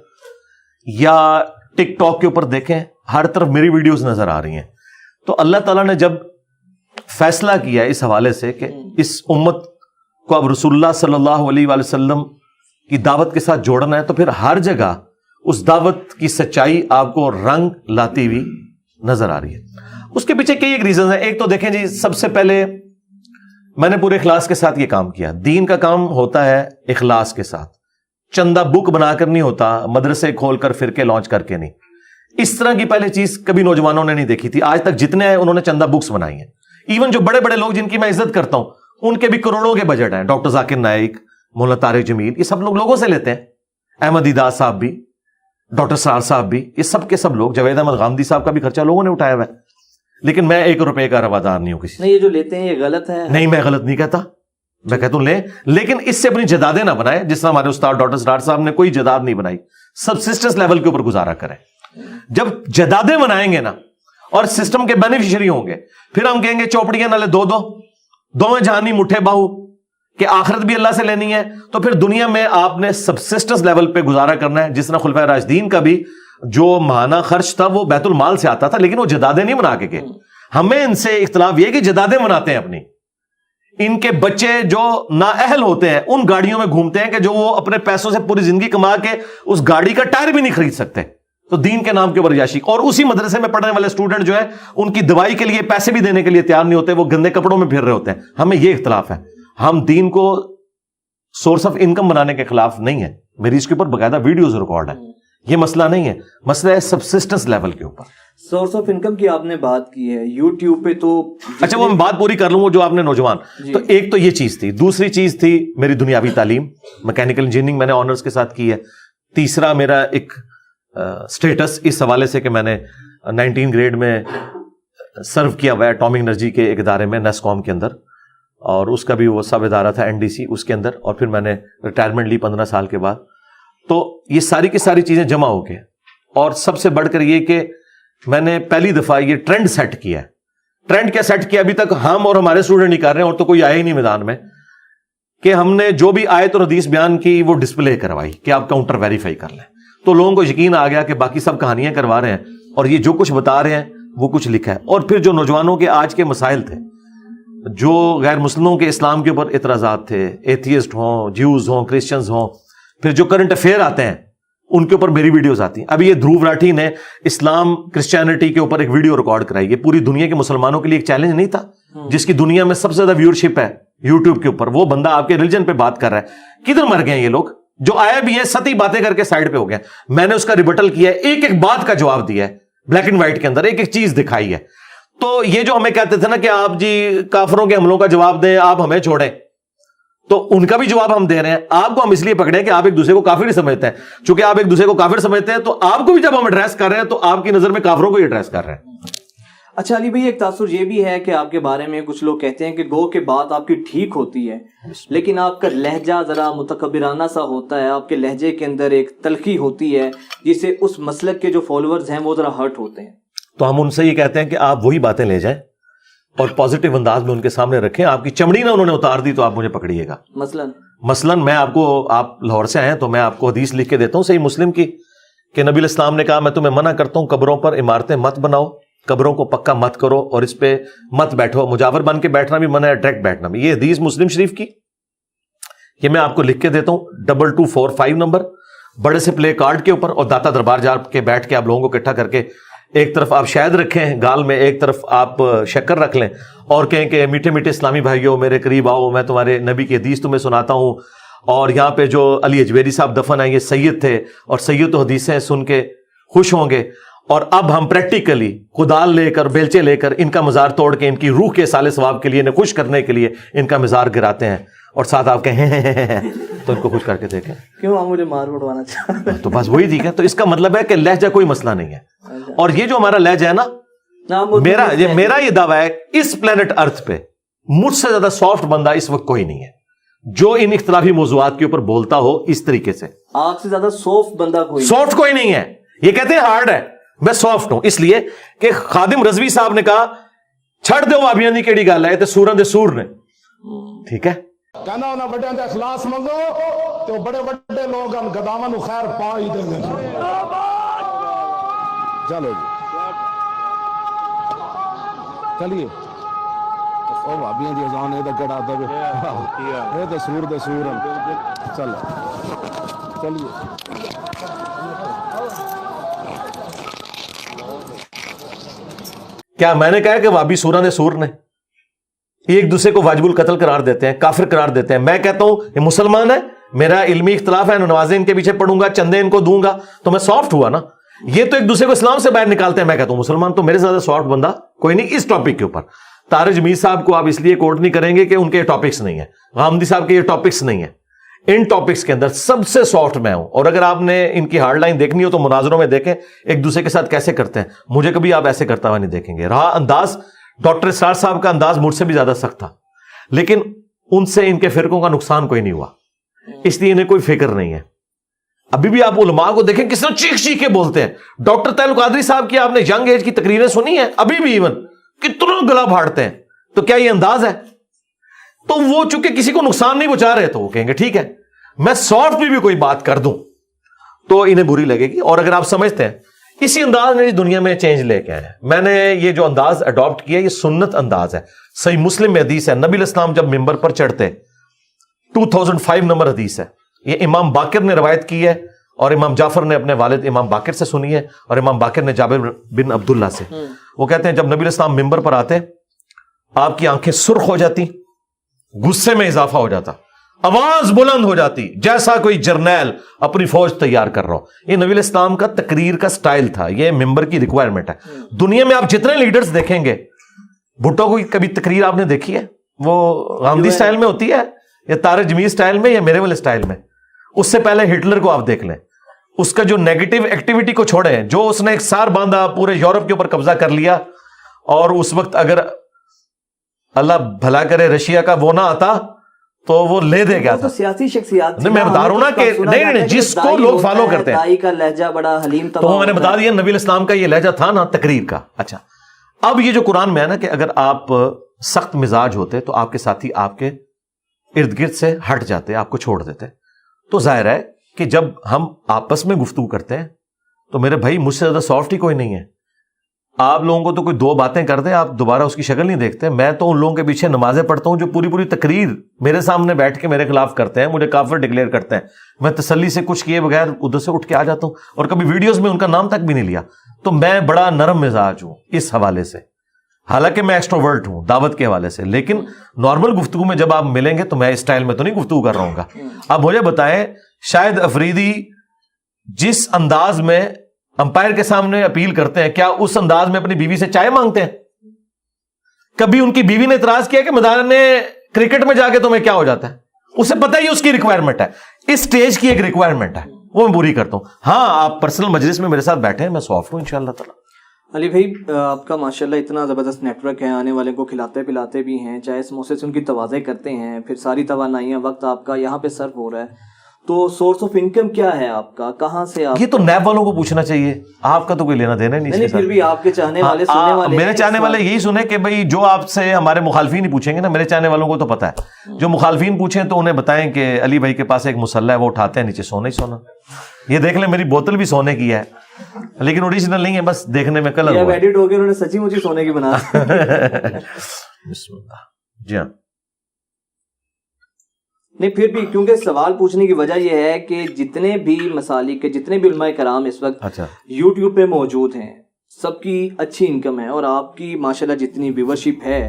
یا ٹک ٹاک کے اوپر دیکھیں, ہر طرف میری ویڈیوز نظر آ رہی ہیں. تو اللہ تعالیٰ نے جب فیصلہ کیا اس حوالے سے کہ اس امت کو اب رسول اللہ صلی اللہ علیہ وآلہ وسلم کی دعوت کے ساتھ جوڑنا ہے, تو پھر ہر جگہ اس دعوت کی سچائی آپ کو رنگ لاتی ہوئی نظر آ رہی ہے. اس کے پیچھے کئی ایک ریزنز ہیں. ایک تو دیکھیں جی, سب سے پہلے میں نے پورے اخلاص کے ساتھ یہ کام کیا. دین کا کام ہوتا ہے اخلاص کے ساتھ, چندہ بک بنا کر نہیں ہوتا, مدرسے کھول کر فرقے لانچ کر کے نہیں. اس طرح کی پہلے چیز کبھی نوجوانوں نے نہیں دیکھی تھی. آج تک جتنے آئے انہوں نے چندہ بکس بنائی ہیں. ایون جو بڑے بڑے لوگ جن کی میں عزت کرتا ہوں, ان کے بھی کروڑوں کے بجٹ ہیں. ڈاکٹر ذاکر نائک, مولانا طارق جمیل, یہ سب لوگ لوگوں سے لیتے ہیں. احمد دیدار صاحب بھی, ڈاکٹر سرار صاحب بھی, یہ سب کے سب لوگ. جاوید احمد غامدی صاحب کا بھی خرچہ لوگوں نے اٹھایا ہوا ہے. لیکن میں 1 روپے کا روادار نہیں ہوں کسی. نہیں, یہ جو لیتے ہیں یہ غلط ہے. نہیں, میں غلط نہیں کہتا, میں کہتا ہوں لیں, لیکن اس سے اپنی جدادیں نہ بنائیں. جس طرح ہمارے استاد ڈاکٹر سرار صاحب نے کوئی جداد نہیں بنائی, سبسسٹنس لیول کے اوپر گزارا کریں. جب جدادیں بنائیں گے نا اور سسٹم کے بینیفیشری ہوں گے, پھر ہم کہیں گے چوپڑیاں نالے دو میں جہانی مٹھے باہو, کہ آخرت بھی اللہ سے لینی ہے. تو پھر دنیا میں آپ نے سبسسٹنس لیول پہ گزارا کرنا ہے. جس طرح خلفائے راشدین کا بھی جو ماہانہ خرچ تھا وہ بیت المال سے آتا تھا, لیکن وہ جدادیں نہیں بنا کے گئے. ہمیں ان سے اختلاف یہ کہ جدادیں بناتے ہیں اپنی. ان کے بچے جو نااہل ہوتے ہیں ان گاڑیوں میں گھومتے ہیں کہ جو وہ اپنے پیسوں سے پوری زندگی کما کے اس گاڑی کا ٹائر بھی نہیں خرید سکتے. تو دین کے نام کے اوپر یاشی. اور اسی مدرسے میں پڑھنے والے اسٹوڈنٹ جو ہے ان کی دوائی کے لیے پیسے بھی دینے کے لیے تیار نہیں ہوتے, وہ گندے کپڑوں میں پھر رہے ہوتے ہیں. ہمیں یہ اختلاف ہے. ہم دین کو سورس آف انکم بنانے کے خلاف نہیں ہے. میری اس کے اوپر باقاعدہ ویڈیوز ریکارڈ ہے. یہ مسئلہ نہیں ہے, مسئلہ ہے سبسسٹنس لیول کے اوپر. سورس آف انکم کی آپ نے بات کی ہے یوٹیوب پہ, تو اچھا وہ میں بات پوری کر لوں. وہ جو آپ نے نوجوان, تو ایک تو یہ چیز تھی. دوسری چیز تھی میری دنیاوی تعلیم, میکینیکل انجینئرنگ میں نے آنرز کے ساتھ کی ہے. تیسرا میرا ایک سٹیٹس اس حوالے سے کہ میں نے 19 گریڈ میں سرو کیا ہوا ہے اٹامک انرجی کے ایک ادارے میں, نیسکوم کے اندر, اور اس کا بھی وہ سب ادارہ تھا NDC اس کے اندر. اور پھر میں نے ریٹائرمنٹ لی 15 سال کے بعد. تو یہ ساری کی ساری چیزیں جمع ہو کے, اور سب سے بڑھ کر یہ کہ میں نے پہلی دفعہ یہ ٹرینڈ سیٹ کیا ہے. ٹرینڈ کیا سیٹ کیا؟ ابھی تک ہم اور ہمارے اسٹوڈنٹ نہیں کر رہے ہیں, اور تو کوئی آیا ہی نہیں میدان میں, کہ ہم نے جو بھی آیت اور حدیث بیان کی وہ ڈسپلے کروائی کہ آپ کاؤنٹر ویریفائی کر لیں. تو لوگوں کو یقین آ گیا کہ باقی سب کہانیاں کروا رہے ہیں, اور یہ جو کچھ بتا رہے ہیں وہ کچھ لکھا ہے. اور پھر جو نوجوانوں کے آج کے مسائل تھے, جو غیر مسلموں کے اسلام کے اوپر اعتراضات تھے, ایتھیسٹ ہوں, جیوز ہوں, کرسچنز ہوں, پھر جو کرنٹ افیئر آتے ہیں ان کے اوپر میری ویڈیوز آتی ہیں. ابھی یہ دھروو راٹھی نے اسلام کرسچینٹی کے اوپر ایک ویڈیو ریکارڈ کرائی. یہ پوری دنیا کے مسلمانوں کے لیے ایک چیلنج نہیں تھا, جس کی دنیا میں سب سے زیادہ ویورشپ ہے یوٹیوب کے اوپر. وہ بندہ آپ کے ریلیجن پہ بات کر رہا ہے. کدھر مر گئے ہیں یہ لوگ؟ جو آئے بھی ہیں ستی باتیں کر کے سائڈ پہ ہو گئے. میں نے اس کا ریبٹل کیا ہے, ایک ایک بات کا جواب دیا ہے, بلیک اینڈ وائٹ کے اندر ایک ایک چیز دکھائی ہے. تو یہ جو ہمیں کہتے تھے نا کہ آپ جی کافروں کے حملوں کا جواب دیں, آپ ہمیں چھوڑیں, تو ان کا بھی جواب ہم دے رہے ہیں. آپ کو ہم اس لیے پکڑے کہ آپ ایک دوسرے کو کافر ہی سمجھتے ہیں. چونکہ آپ ایک دوسرے کو کافر سمجھتے ہیں تو آپ کو بھی جب ہم ایڈریس کر رہے ہیں تو آپ کی نظر میں کافروں کو ہی ایڈریس کر رہے ہیں. اچھا علی بھائی, ایک تاثر یہ بھی ہے کہ آپ کے بارے میں کچھ لوگ کہتے ہیں کہ گو کے بات آپ کی ٹھیک ہوتی ہے, لیکن آپ کا لہجہ ذرا متکبرانہ سا ہوتا ہے. آپ کے لہجے کے اندر ایک تلخی ہوتی ہے جس سے اس مسلک کے جو فالوورز ہیں وہ ذرا ہرٹ ہوتے ہیں. تو ہم ان سے یہ کہتے ہیں کہ آپ وہی باتیں لے جائیں اور پازیٹیو انداز میں ان کے سامنے رکھیں. آپ کی چمڑی نہ انہوں نے اتار دی تو آپ مجھے پکڑیے گا. مثلاً میں آپ کو, آپ لاہور سے آئے تو میں آپ کو حدیث لکھ کے دیتا ہوں صحیح مسلم کی, کہ نبی الاسلام نے کہا میں تمہیں منع کرتا ہوں قبروں پر عمارتیں مت بناؤ, قبروں کو پکا مت کرو اور اس پہ مت بیٹھو. مجاور بن کے بیٹھنا بھی منع ہے, ڈائریکٹ بیٹھنا بھی. یہ حدیث مسلم شریف کی, یہ میں آپ کو لکھ کے دیتا ہوں 2245 نمبر, بڑے سے پلے کارڈ کے اوپر. اور داتا دربار جا کے بیٹھ کے آپ لوگوں کو اکٹھا کر کے ایک طرف آپ شہد رکھیں گال میں, ایک طرف آپ شکر رکھ لیں, اور کہیں کہ میٹھے میٹھے اسلامی بھائیوں میرے قریب آؤ, میں تمہارے نبی کی حدیث تمہیں سناتا ہوں. اور یہاں پہ جو علی اجویری صاحب دفن ہیں یہ سید تھے, اور سید و حدیثیں سن کے خوش ہوں گے. اور اب ہم پریکٹیکلی کدال لے کر, بیلچے لے کر ان کا مزار توڑ کے ان کی روح کے سالے ثواب کے لیے, انہیں خوش کرنے کے لیے ان کا مزار گراتے ہیں. اور ساتھ آپ کہیں تو ان کو خوش کر کے دیکھیں. کیوں آپ مجھے مار پڑوانا چاہتے ہیں؟ تو بس وہی ٹھیک ہے. تو اس کا مطلب ہے کہ لہجہ کوئی مسئلہ نہیں ہے. اور یہ جو ہمارا لہجہ ہے نا, میرا یہ دعویٰ ہے اس پلانٹ ارتھ پہ مجھ سے زیادہ سافٹ بندہ اس وقت کوئی نہیں ہے جو ان اختلافی موضوعات کے اوپر بولتا ہو اس طریقے سے. آپ سے زیادہ سافٹ بندہ سافٹ کوئی نہیں ہے. یہ کہتے ہیں ہارڈ ہے, میں سافٹ ہوں. اس لیے کہ خادم رضوی صاحب نے کہا چھڑ دو وابیاں دی کیڑی گل ہے, تے سوراں دے سور نے. ٹھیک ہے, کہنا انہاں بڑیاں تے اخلاص منگو تے بڑے بڑے لوگ گداواں نو خیر پا ہی دے. چلو جی چلیے او بھابیاں دی اذان اے تے کڑا دے اے تے سور چل چلیے کیا میں نے کہا کہ وابی سورہ نے سور نے ایک دوسرے کو واجب القتل قرار دیتے ہیں, کافر قرار دیتے ہیں. میں کہتا ہوں یہ مسلمان ہے, میرا علمی اختلاف ہے, نمازیں ان کے پیچھے پڑھوں گا, چندے ان کو دوں گا, تو میں سافٹ ہوا نا. یہ تو ایک دوسرے کو اسلام سے باہر نکالتے ہیں. میں کہتا ہوں مسلمان تو میرے سے زیادہ سافٹ بندہ کوئی نہیں اس ٹاپک کے اوپر. طارق جمیل صاحب کو آپ اس لیے کوٹ نہیں کریں گے کہ ان کے ٹاپکس نہیں ہیں, غامدی صاحب کے یہ ٹاپکس نہیں ہیں. ان ٹاپکس کے اندر سب سے سافٹ میں ہوں. اور اگر آپ نے ان کی ہارڈ لائن دیکھنی ہو تو مناظروں میں دیکھیں ایک دوسرے کے ساتھ کیسے کرتے ہیں. مجھے کبھی آپ ایسے کرتا ہوا نہیں دیکھیں گے. رہا انداز, ڈاکٹر اسرار صاحب کا انداز مجھ سے بھی زیادہ سخت تھا, لیکن ان سے ان کے فرقوں کا نقصان کوئی نہیں ہوا, اس لیے انہیں کوئی فکر نہیں ہے. ابھی بھی آپ علماء کو دیکھیں کس طرح چیخ چیخ کے بولتے ہیں. ڈاکٹر طاہر القادری صاحب کی آپ نے ینگ ایج کی تقریریں سنی ہیں, ابھی بھی ایون کتنا گلا پھاڑتے ہیں. تو کیا یہ انداز ہے؟ تو وہ چونکہ کسی کو نقصان نہیں پہنچا رہے تو وہ کہیں گے ٹھیک ہے. میں سافٹ بھی کوئی بات کر دوں تو انہیں بری لگے گی. اور اگر آپ سمجھتے ہیں اسی انداز میں دنیا میں چینج لے کے آئے ہیں. میں نے یہ جو انداز اڈاپٹ کیا یہ سنت انداز ہے. صحیح مسلم میں حدیث ہے, نبی علیہ السلام جب ممبر پر چڑھتے 2005 نمبر حدیث ہے, یہ امام باقر نے روایت کی ہے اور امام جعفر نے اپنے والد امام باقر سے سنی ہے اور امام باقر نے جابر بن عبداللہ سے. وہ کہتے ہیں جب نبی علیہ السلام ممبر پر آتے آپ کی آنکھیں سرخ ہو جاتی, غصے میں اضافہ ہو جاتا, آواز بلند ہو جاتی جیسا کوئی جرنیل اپنی فوج تیار کر رہا ہو. یہ نبی علیہ السلام کا تقریر کا سٹائل تھا, یہ ممبر کی ریکوائرمنٹ ہے. دنیا میں آپ جتنے لیڈرز دیکھیں گے, بھٹو کو کبھی تقریر آپ نے دیکھی ہے وہ غامدی سٹائل میں ہوتی ہے یا طارق جمیل سٹائل میں یا میرے والے سٹائل میں؟ اس سے پہلے ہٹلر کو آپ دیکھ لیں, اس کا جو نیگیٹو ایکٹیویٹی کو چھوڑیں, جو اس نے ایک سار باندھا پورے یورپ کے اوپر قبضہ کر لیا, اور اس وقت اگر اللہ بھلا کرے رشیا کا وہ نہ آتا تو وہ لے دے گیا تھا. سیاسی شخصیات نہیں میں بتا رہا ہوں نا کہ نہیں جس کو لوگ فالو کرتے ہیں, دائی کا لہجہ بڑا حلیم تو میں نے بتا دیا نبی علیہ السلام کا یہ لہجہ تھا نا تقریر کا. اچھا اب یہ جو قرآن میں ہے نا کہ اگر آپ سخت مزاج ہوتے تو آپ کے ساتھی آپ کے ارد گرد سے ہٹ جاتے, آپ کو چھوڑ دیتے. تو ظاہر ہے کہ جب ہم آپس میں گفتگو کرتے ہیں تو میرے بھائی مجھ سے زیادہ سافٹ ہی کوئی نہیں ہے. آپ لوگوں کو تو کوئی دو باتیں کر دیں آپ دوبارہ اس کی شکل نہیں دیکھتے. میں تو ان لوگوں کے پیچھے نمازیں پڑھتا ہوں جو پوری پوری تقریر میرے سامنے بیٹھ کے میرے خلاف کرتے ہیں, مجھے کافر ڈکلیئر کرتے ہیں. میں تسلی سے کچھ کیے بغیر ادھر سے اٹھ کے آ جاتا ہوں, اور کبھی ویڈیوز میں ان کا نام تک بھی نہیں لیا. تو میں بڑا نرم مزاج ہوں اس حوالے سے, حالانکہ میں ایکسٹروورٹ ہوں دعوت کے حوالے سے, لیکن نارمل گفتگو میں جب آپ ملیں گے تو میں اس سٹائل میں تو نہیں گفتگو کر رہا ہوں گا. اب مجھے بتائیں شاہد افریدی جس انداز میں امپائر کے سامنے اپیل کرتے ہیں, کیا اس انداز میں اپنی بیوی سے چائے مانگتے ہیں؟ کبھی ان کی بیوی نے اعتراض کیا کہ میدان کرکٹ میں جا کے تمہیں کیا ہو جاتا ہے؟ اسے پتہ ہی اس کی ریکوائرمنٹ ہے, اس سٹیج کی ایک ریکوائرمنٹ ہے, وہ میں پوری کرتا ہوں. ہاں آپ پرسنل مجلس میں میرے ساتھ بیٹھے ہیں, میں سافٹ ہوں انشاءاللہ تعالی. علی بھائی آپ کا ماشاءاللہ اتنا زبردست نیٹ ورک ہے, آنے والے کو کھلاتے پلاتے بھی ہیں, چاہے سموسے سے ان کی توازے کرتے ہیں, پھر ساری توانائیاں وقت آپ کا یہاں پہ صرف ہو رہا ہے. تو سورس آف انکم کیا ہے آپ کا, کہاں سے آپ؟ یہ تو نیب والوں کو پوچھنا چاہیے, آپ کا تو کوئی لینا دینا نہیں. پھر بھی آپ کے چاہنے والے سننے والے, میرے چاہنے والے یہی سنیں کہ بھائی جو آپ سے ہمارے مخالفین ہی پوچھیں گے نا, میرے چاہنے والوں کو تو پتا ہے. جو مخالفین پوچھیں تو انہیں بتائیں کہ علی بھائی کے پاس ایک مسلح ہے, وہ اٹھاتے ہیں نیچے سونا ہی سونا. یہ دیکھ لیں میری بوتل بھی سونے کی ہے لیکن اوریجنل نہیں ہے, بس دیکھنے میں کلر ہوا ہے. ایڈٹ ہو گیا, انہوں نے سچی مچی سونے کی بنا. بسم اللہ. جی ہاں نہیں پھر بھی کیونکہ سوال پوچھنے کی وجہ یہ ہے کہ جتنے بھی مسالک کے جتنے بھی علماء کرام اس وقت یوٹیوب پہ موجود ہیں, سب کی اچھی انکم ہے, اور آپ کی ماشاءاللہ جتنی ویورشپ ہے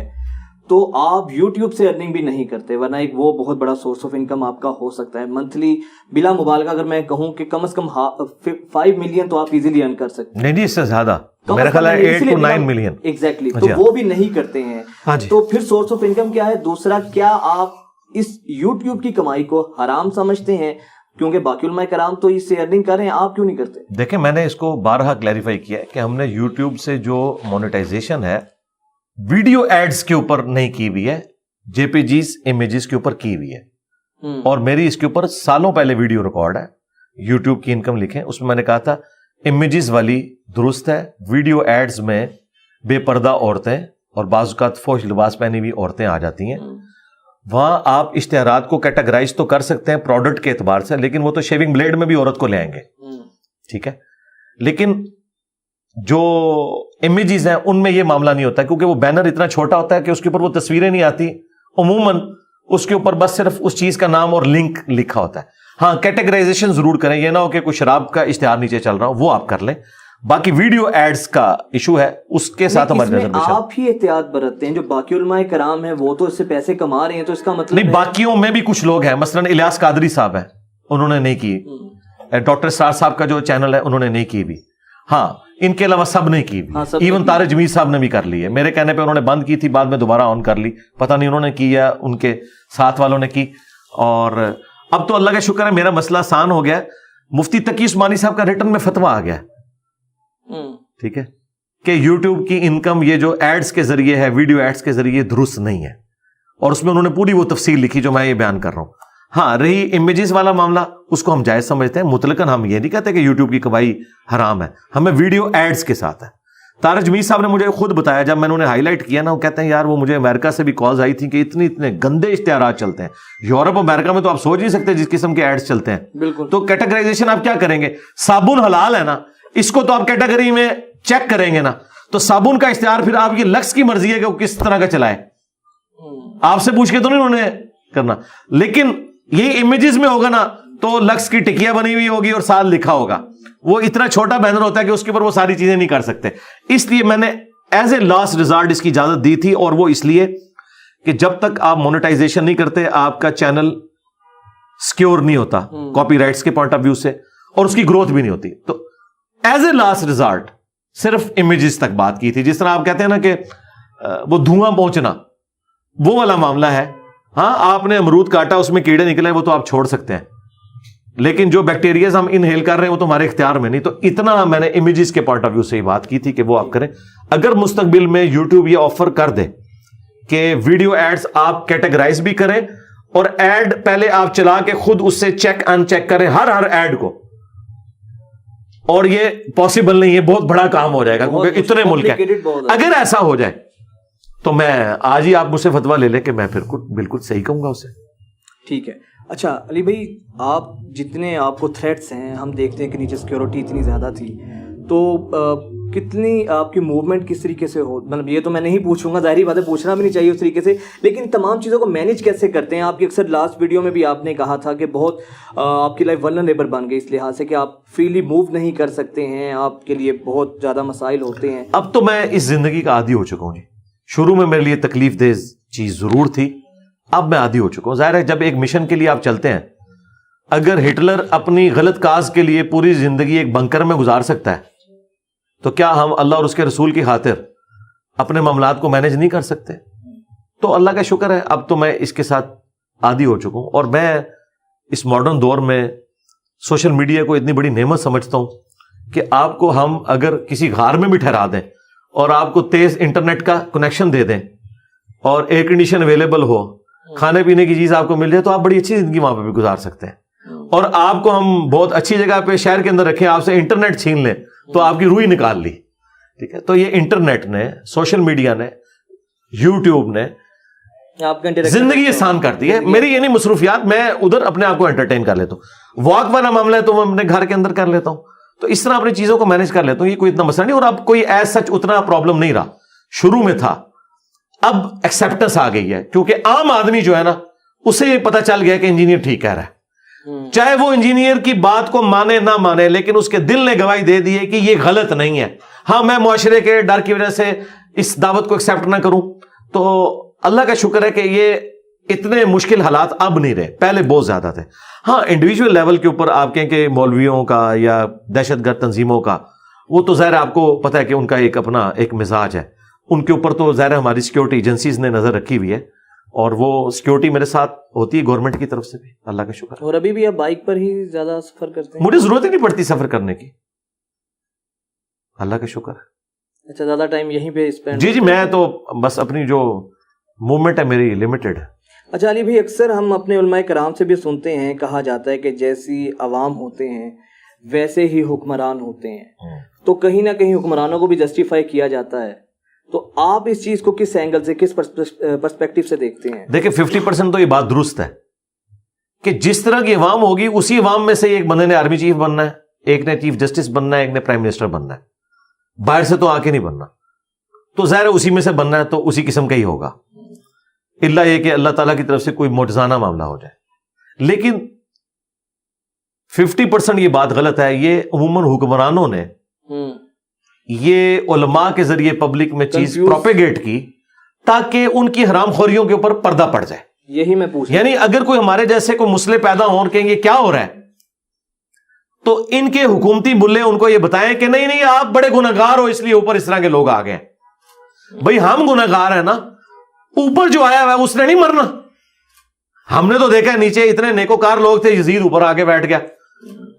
تو آپ یوٹیوب سے ارننگ بھی نہیں کرتے, ورنہ ایک وہ بہت بڑا سورس آف انکم آپ کا ہو سکتا ہے منتھلی. بلا مبالغہ اگر میں کہوں کہ کم از کم 5 ملین تو آپ ایزیلی ارن کر سکتے ہیں. نہیں اس سے زیادہ میرا خیال ہے 8 to 9 ملین. ایگزیکٹلی, تو وہ بھی نہیں کرتے ہیں. تو پھر سورس آف انکم کیا ہے؟ دوسرا, کیا آپ اس یوٹیوب کی کمائی کو حرام سمجھتے ہیں؟ کیونکہ باقی علماء کرام تو اس سے ارننگ کر رہے ہیں, آپ کیوں نہیں کرتے؟ دیکھیں میں نے اس کو بارہا کلیریفائی کیا ہے کہ ہم نے یوٹیوب سے جو مونیٹائزیشن ہے ویڈیو ایڈز کے اوپر نہیں کی ہوئی ہے, جے پی جیز امیجز کے اوپر کی ہوئی ہے. اور میری اس کے اوپر سالوں پہلے ویڈیو ریکارڈ ہے, یوٹیوب کی انکم لکھیں, اس میں میں نے کہا تھا امیجز والی درست ہے, ویڈیو ایڈز میں بے پردہ عورتیں اور بعض اوقات فوش لباس پہنی ہوئی عورتیں آ جاتی ہیں. وہاں آپ اشتہارات کو کیٹاگرائز تو کر سکتے ہیں پروڈکٹ کے اعتبار سے, لیکن وہ تو شیونگ بلیڈ میں بھی عورت کو لے آئیں گے, ٹھیک ہے, لیکن جو امیجز ہیں ان میں یہ معاملہ نہیں ہوتا کیونکہ وہ بینر اتنا چھوٹا ہوتا ہے کہ اس کے اوپر وہ تصویریں نہیں آتی. عموماً اس کے اوپر بس صرف اس چیز کا نام اور لنک لکھا ہوتا ہے. ہاں کیٹیگرائزیشن ضرور کریں, یہ نہ ہو کہ کوئی شراب کا اشتہار نیچے چل رہا ہو, وہ آپ کر لیں. باقی ویڈیو ایڈز کا ایشو ہے, اس کے ساتھ ہماری نظر بشا. آپ ہی احتیاط برتتے ہیں, جو باقی علماء کرام ہیں وہ تو اس سے پیسے کما رہے ہیں, تو اس کا مطلب نہیں, باقیوں میں بھی کچھ لوگ ہیں, مثلا الیاس قادری صاحب ہیں, انہوں نے نہیں کی. ڈاکٹر اسرار صاحب کا جو چینل ہے انہوں نے نہیں کی بھی. ہاں ان کے علاوہ سب نے کی بھی, ایون طارق جمیل صاحب نے بھی کر لی ہے. میرے کہنے پہ انہوں نے بند کی تھی, بعد میں دوبارہ آن کر لی, پتہ نہیں انہوں نے کی یا ان کے ساتھ والوں نے کی. اور اب تو اللہ کا شکر ہے میرا مسئلہ آسان ہو گیا. مفتی تقی عثمانی صاحب کا ریٹن میں فتویٰ آ گیا, ٹھیک ہے, کہ یوٹیوب کی انکم یہ جو ایڈز کے ذریعے ہے, ویڈیو ایڈز کے ذریعے درست نہیں ہے. اور اس میں انہوں نے پوری وہ تفصیل لکھی جو میں یہ بیان کر رہا ہوں. ہاں رہی امیجز والا معاملہ, اس کو ہم جائز سمجھتے ہیں. مطلقاً ہم یہ نہیں کہتے کہ یوٹیوب کی کمائی حرام ہے, ہمیں ویڈیو ایڈز کے ساتھ ہے. طارق جمیل صاحب نے مجھے خود بتایا, جب میں نے انہیں ہائی لائٹ کیا نا, وہ کہتے ہیں یار وہ مجھے امریکہ سے بھی کالز آئی تھی کہ اتنے گندے اشتہارات چلتے ہیں. یورپ امریکہ میں تو آپ سوچ نہیں سکتے جس قسم کے ایڈز چلتے ہیں. بالکل. تو کیٹیگرائزیشن آپ کیا کریں گے؟ صابن حلال ہے نا, اس کو تو آپ کیٹیگری میں چیک کریں گے نا. تو صابن کا اشتہار پھر آپ کی لکس کی مرضی ہے کہ وہ کس طرح کا چلائے, آپ سے پوچھ کے تو نہیں انہوں نے کرنا. لیکن یہ امیجز میں ہوگا نا تو لکس کی ٹکیا بنی ہوئی ہوگی اور ساتھ لکھا ہوگا. وہ اتنا چھوٹا بینر ہوتا ہے کہ اس کے اوپر وہ ساری چیزیں نہیں کر سکتے. اس لیے میں نے ایز اے لاسٹ ریزارٹ اس کی اجازت دی تھی, اور وہ اس لیے کہ جب تک آپ مونیٹائزیشن نہیں کرتے آپ کا چینل سکیور نہیں ہوتا کاپی رائٹس کے پوائنٹ آف ویو سے, اور اس کی گروتھ بھی نہیں ہوتی. تو ایز اے لاسٹ ریزارٹ صرف امیجز تک بات کی تھی. جس طرح آپ کہتے ہیں نا کہ وہ دھواں پہنچنا, وہ والا معاملہ ہے. ہاں آپ نے امرود کاٹا, اس میں کیڑے نکلے, وہ تو آپ چھوڑ سکتے ہیں, لیکن جو بیکٹیریاز ہم انہیل کر رہے ہیں وہ تو ہمارے اختیار میں نہیں. تو اتنا میں نے امیجز کے پوائنٹ آف ویو سے ہی بات کی تھی کہ وہ آپ کریں. اگر مستقبل میں یوٹیوب یہ آفر کر دے کہ ویڈیو ایڈز آپ کیٹیگرائز بھی کریں, اور ایڈ پہلے آپ چلا کے خود اس سے چیک ان چیک کریں ہر ایڈ کو, اور یہ پاسبل نہیں ہے, بہت بڑا کام ہو جائے گا کیونکہ اتنے ملک ہیں. اگر ایسا ہو جائے تو میں آج ہی آپ مجھ سے فتویٰ لے لیں کہ میں پھر بالکل صحیح کہوں گا اسے. ٹھیک ہے. اچھا علی بھائی, آپ جتنے آپ کو تھریٹس ہیں, ہم دیکھتے ہیں کہ نیچے سیکیورٹی اتنی زیادہ تھی, تو کتنی آپ کی موومنٹ کس طریقے سے ہو, مطلب یہ تو میں نہیں پوچھوں گا, ظاہری بات ہے پوچھنا بھی نہیں چاہیے اس طریقے سے, لیکن تمام چیزوں کو مینیج کیسے کرتے ہیں آپ کی؟ اکثر لاسٹ ویڈیو میں بھی آپ نے کہا تھا کہ بہت آپ کی لائف ولنریبل بن گئی اس لحاظ سے کہ آپ فریلی موو نہیں کر سکتے ہیں, آپ کے لیے بہت زیادہ مسائل ہوتے ہیں. اب تو میں اس زندگی کا عادی ہو چکا ہوں جی. شروع میں میرے لیے تکلیف دہ چیز ضرور تھی, اب میں عادی ہو چکا ہوں. ظاہر ہے جب ایک مشن کے لیے آپ چلتے ہیں, اگر ہٹلر اپنی غلط کاز کے لیے پوری زندگی ایک بنکر میں گزار سکتا ہے, تو کیا ہم اللہ اور اس کے رسول کی خاطر اپنے معاملات کو مینج نہیں کر سکتے؟ تو اللہ کا شکر ہے اب تو میں اس کے ساتھ عادی ہو چکا ہوں. اور میں اس ماڈرن دور میں سوشل میڈیا کو اتنی بڑی نعمت سمجھتا ہوں کہ آپ کو ہم اگر کسی غار میں بھی ٹھہرا دیں اور آپ کو تیز انٹرنیٹ کا کنیکشن دے دیں اور ایئر کنڈیشن اویلیبل ہو, کھانے پینے کی چیز آپ کو مل جائے, تو آپ بڑی اچھی زندگی وہاں پہ بھی گزار سکتے ہیں. اور آپ کو ہم بہت اچھی جگہ پہ شہر کے اندر رکھیں, آپ سے انٹرنیٹ چھین لیں تو آپ کی روح ہی نکال لی. ٹھیک ہے, تو یہ انٹرنیٹ نے, سوشل میڈیا نے, یوٹیوب نے زندگی آسان کر دی ہے. میری یہ نہیں مصروفیات, میں ادھر اپنے آپ کو انٹرٹین کر لیتا ہوں. واک والا معاملہ ہے تو میں اپنے گھر کے اندر کر لیتا ہوں. تو اس طرح اپنی چیزوں کو مینج کر لیتا ہوں, یہ کوئی اتنا مسئلہ نہیں. اور اب کوئی ایز سچ اتنا پرابلم نہیں رہا, شروع میں تھا, اب ایکسیپٹنس آ گئی ہے, کیونکہ عام آدمی جو ہے نا اسے یہ پتا چل گیا کہ انجینئر ٹھیک کہہ رہا ہے. چاہے وہ انجینئر کی بات کو مانے نہ مانے, لیکن اس کے دل نے گواہی دے دی ہے کہ یہ غلط نہیں ہے. ہاں میں معاشرے کے ڈر کی وجہ سے اس دعوت کو ایکسیپٹ نہ کروں, تو اللہ کا شکر ہے کہ یہ اتنے مشکل حالات اب نہیں رہے, پہلے بہت زیادہ تھے. ہاں انڈیویجول لیول کے اوپر آپ کہیں کہ مولویوں کا یا دہشت گرد تنظیموں کا, وہ تو ظاہر آپ کو پتہ ہے کہ ان کا ایک اپنا ایک مزاج ہے, ان کے اوپر تو ظاہر ہماری سیکیورٹی ایجنسیز نے نظر رکھی ہوئی ہے, اور وہ سیکیورٹی میرے ساتھ ہوتی ہے گورنمنٹ کی طرف سے بھی, اللہ کا شکر. اور ابھی بھی آپ بائک پر ہی زیادہ سفر کرتے ہیں؟ مجھے ضرورت ہی نہیں پڑتی سفر کرنے کی, اللہ کا شکر. اچھا, زیادہ ٹائم یہیں پہ اسپینڈ؟ جی میں تو بس اپنی جو موومنٹ ہے میری لمیٹڈ ہے. اچھا علی بھائی, اکثر ہم اپنے علماء کرام سے بھی سنتے ہیں, کہا جاتا ہے کہ جیسی عوام ہوتے ہیں ویسے ہی حکمران ہوتے ہیں, تو کہیں نہ کہیں حکمرانوں کو بھی جسٹیفائی کیا جاتا ہے. تو آپ اس چیز کو کس اینگل سے, کس پرسپیکٹیو سے دیکھتے ہیں؟ دیکھیں 50% تو یہ بات درست ہے کہ جس طرح کی عوام ہوگی اسی عوام میں سے ایک بندے نے آرمی چیف بننا ہے, ایک نے چیف جسٹس بننا ہے, ایک نے پرائم منسٹر بننا ہے. باہر سے تو آ کے نہیں بننا. تو ظاہر اسی میں سے بننا ہے تو اسی قسم کا ہی ہوگا, اللہ یہ کہ اللہ تعالیٰ کی طرف سے کوئی معجزانہ معاملہ ہو جائے. لیکن 50% یہ بات غلط ہے. یہ عموماً حکمرانوں نے یہ علماء کے ذریعے پبلک میں چیز پروپیگیٹ کی تاکہ ان کی حرام خوریوں کے اوپر پردہ پڑ جائے. یہی میں پوچھ, یعنی اگر کوئی ہمارے جیسے کوئی مسئلے پیدا ہوں اور کہیں گے کیا ہو رہا ہے, تو ان کے حکومتی ملے ان کو یہ بتائیں کہ نہیں نہیں آپ بڑے گنہگار ہو اس لیے اوپر اس طرح کے لوگ آ گئے. بھائی ہم گنہگار ہیں نا, اوپر جو آیا ہوا ہے اس نے نہیں مرنا. ہم نے تو دیکھا نیچے اتنے نیکوکار لوگ تھے, یزید اوپر آ کے بیٹھ گیا,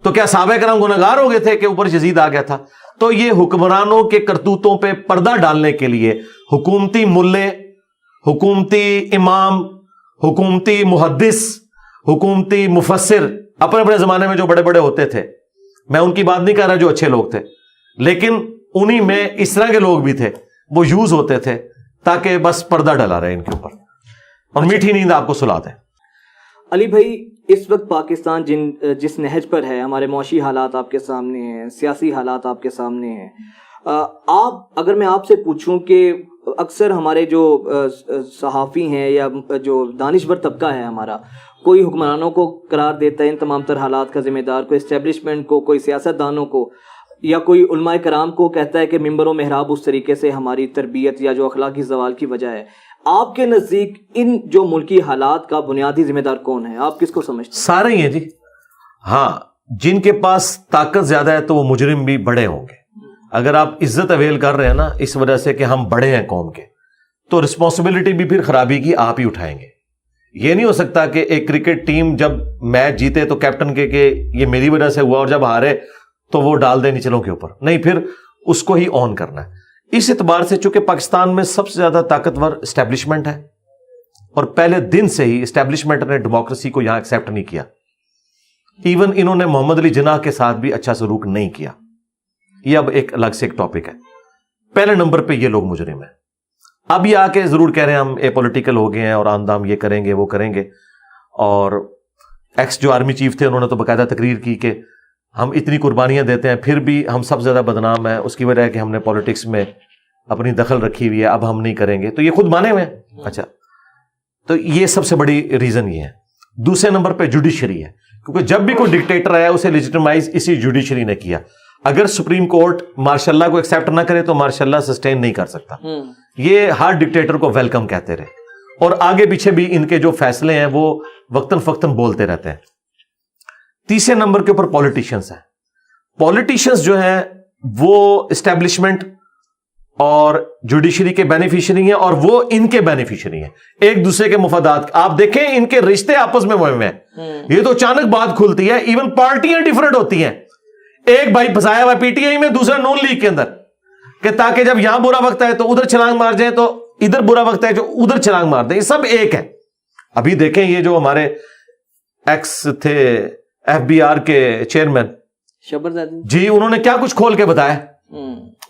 تو کیا صحابہ کرام گنہگار ہو گئے تھے کہ اوپر یزید آ گیا تھا؟ تو یہ حکمرانوں کے کرتوتوں پہ پردہ ڈالنے کے لیے حکومتی ملے, حکومتی امام, حکومتی محدث, حکومتی مفسر اپنے اپنے زمانے میں جو بڑے بڑے ہوتے تھے, میں ان کی بات نہیں کر رہا جو اچھے لوگ تھے, لیکن انہی میں اس طرح کے لوگ بھی تھے, وہ یوز ہوتے تھے تاکہ بس پردہ ڈلا رہے ان کے اوپر اور میٹھی نیند آپ کو سلا دیں. علی بھائی, اس وقت پاکستان جس نہج پر ہے, ہمارے معاشی حالات آپ کے سامنے ہیں, سیاسی حالات آپ کے سامنے ہیں. آپ اگر میں آپ سے پوچھوں کہ اکثر ہمارے جو صحافی ہیں یا جو دانشور طبقہ ہے ہمارا, کوئی حکمرانوں کو قرار دیتا ہے ان تمام تر حالات کا ذمہ دار, کوئی اسٹیبلشمنٹ کو, کوئی سیاست دانوں کو, یا کوئی علماء کرام کو کہتا ہے کہ ممبر و محراب اس طریقے سے ہماری تربیت یا جو اخلاقی زوال کی وجہ ہے. آپ کے نزدیک ان جو ملکی حالات کا بنیادی ذمہ دار کون ہے؟ آپ کس کو سمجھتے ہیں؟ سارے ہی ہیں جی. ہاں, جن کے پاس طاقت زیادہ ہے تو وہ مجرم بھی بڑے ہوں گے. اگر آپ عزت اویل کر رہے ہیں نا اس وجہ سے کہ ہم بڑے ہیں قوم کے, تو رسپانسبلٹی بھی پھر خرابی کی آپ ہی اٹھائیں گے. یہ نہیں ہو سکتا کہ ایک کرکٹ ٹیم جب میچ جیتے تو کیپٹن کے کہ یہ میری وجہ سے ہوا, اور جب ہارے تو وہ ڈال دیں نچلوں کے اوپر. نہیں, پھر اس کو ہی آن کرنا ہے. اس اعتبار سے چونکہ پاکستان میں سب سے زیادہ طاقتور اسٹیبلشمنٹ ہے, اور پہلے دن سے ہی اسٹیبلشمنٹ نے ڈیموکریسی کو یہاں ایکسیپٹ نہیں کیا. ایون انہوں نے محمد علی جناح کے ساتھ بھی اچھا سلوک نہیں کیا. یہ اب ایک الگ سے ایک ٹاپک ہے. پہلے نمبر پہ یہ لوگ مجرم ہیں. اب یہ آ کے ضرور کہہ رہے ہیں ہم اے پولیٹیکل ہو گئے ہیں اور آندام یہ کریں گے وہ کریں گے. اور ایکس جو آرمی چیف تھے انہوں نے تو باقاعدہ تقریر کی کہ ہم اتنی قربانیاں دیتے ہیں پھر بھی ہم سب سے زیادہ بدنام ہیں, اس کی وجہ ہے کہ ہم نے پالیٹکس میں اپنی دخل رکھی ہوئی ہے, اب ہم نہیں کریں گے. تو یہ خود مانے ہوئے ہیں. اچھا, تو یہ سب سے بڑی ریزن یہ ہے. دوسرے نمبر پہ جوڈیشری ہے, کیونکہ جب بھی کوئی ڈکٹیٹر آیا اسے لیجیٹیمائز اسی جوڈیشری نے کیا. اگر سپریم کورٹ مارشاء اللہ کو ایکسیپٹ نہ کرے تو مارشاء اللہ سسٹین نہیں کر سکتا. یہ ہر ڈکٹیٹر کو ویلکم کہتے رہے, اور آگے پیچھے بھی ان کے جو فیصلے ہیں وہ وقتاً فوقتاً بولتے رہتے ہیں. تیسرے نمبر کے اوپر پولیٹیشنز ہیں. پولیٹیشنز جو ہیں وہ اسٹیبلشمنٹ اور جوڈیشری کے بینیفیشری ہیں, اور وہ ان کے بینیفیشری ہیں, ایک دوسرے کے مفادات. آپ دیکھیں ان کے رشتے آپس میں مہم ہیں. یہ تو اچانک بات کھلتی ہے. ایون پارٹیاں ڈیفرنٹ ہوتی ہیں. ایک بھائی پھنسایا ہوا پی ٹی آئی میں, دوسرا نون لیگ کے اندر, کہ تاکہ جب یہاں برا وقت ہے تو ادھر چھلانگ مار جائیں, تو ادھر برا وقت ہے جو ادھر چھلانگ مار دیں. یہ سب ایک ہے. ابھی دیکھیں یہ جو ہمارے ایکس تھے ایف بی آر کے چیئرمین شبرزادی جی, انہوں نے کیا کچھ کھول کے بتایا,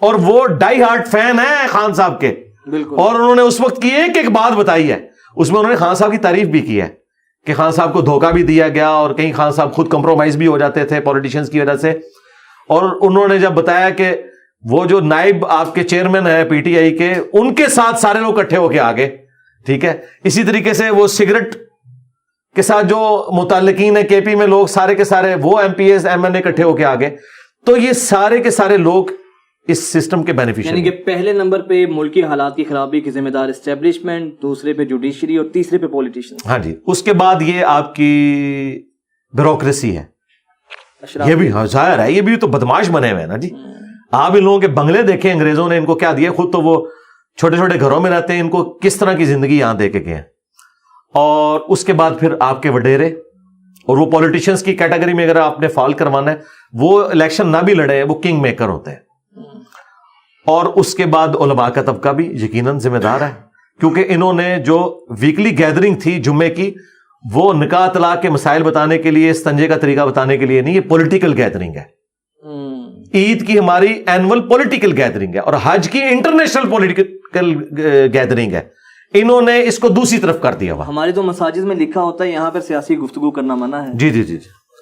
اور وہ ڈائی ہارٹ فین ہے خان صاحب کے. بالکل. اور انہوں نے اس وقت کی ایک ایک بات بتائی ہے. اس میں انہوں نے خان صاحب کی تعریف بھی کی ہے کہ خان صاحب کو دھوکہ بھی دیا گیا, اور کہیں خان صاحب خود کمپرومائز بھی ہو جاتے تھے پولیٹیشنز کی وجہ سے. اور انہوں نے جب بتایا کہ وہ جو نائب آپ کے چیئرمین ہے پی ٹی آئی کے, ان کے ساتھ سارے لوگ اکٹھے ہو کے آگے, ٹھیک ہے. اسی طریقے سے وہ سگریٹ کے ساتھ جو متعلقین ہیں کے پی میں لوگ سارے کے سارے, وہ M P S M N A اکٹھے ہو کے آگے. تو یہ سارے کے سارے لوگ اس سسٹم کے بینیفیشری. یعنی کہ پہلے نمبر پہ ملکی حالات کی خرابی کی ذمہ دار اسٹیبلشمنٹ, دوسرے پہ جوڈیشری, اور تیسرے پہ پولیٹیشن. ہاں جی. اس کے بعد یہ آپ کی بیوروکریسی ہے. یہ بھی ظاہر ہے, یہ بھی تو بدماش بنے ہوئے ہیں نا جی. آپ ان لوگوں کے بنگلے دیکھیں, انگریزوں نے ان کو کیا دیا, خود تو وہ چھوٹے چھوٹے گھروں میں رہتے ہیں, ان کو کس طرح کی زندگی یہاں دے کے گئے ہیں. اور اس کے بعد پھر آپ کے وڈیرے, اور وہ پولیٹیشنز کی کیٹیگری میں اگر آپ نے فال کروانا ہے, وہ الیکشن نہ بھی لڑے وہ کنگ میکر ہوتے ہیں. اور اس کے بعد علماء کا طبقہ بھی یقیناً ذمہ دار ہے, کیونکہ انہوں نے جو ویکلی گیدرنگ تھی جمعے کی, وہ نکاح طلاق کے مسائل بتانے کے لیے, استنجے کا طریقہ بتانے کے لیے نہیں, یہ پولیٹیکل گیدرنگ ہے. عید کی ہماری اینول پولیٹیکل گیدرنگ ہے, اور حج کی انٹرنیشنل پولیٹیکل گیدرنگ ہے. انہوں نے اس کو دوسری طرف کر دیا. ہمارے تو مساجد میں لکھا ہوتا ہے یہاں پر سیاسی گفتگو کرنا منع ہے. جی جی جی.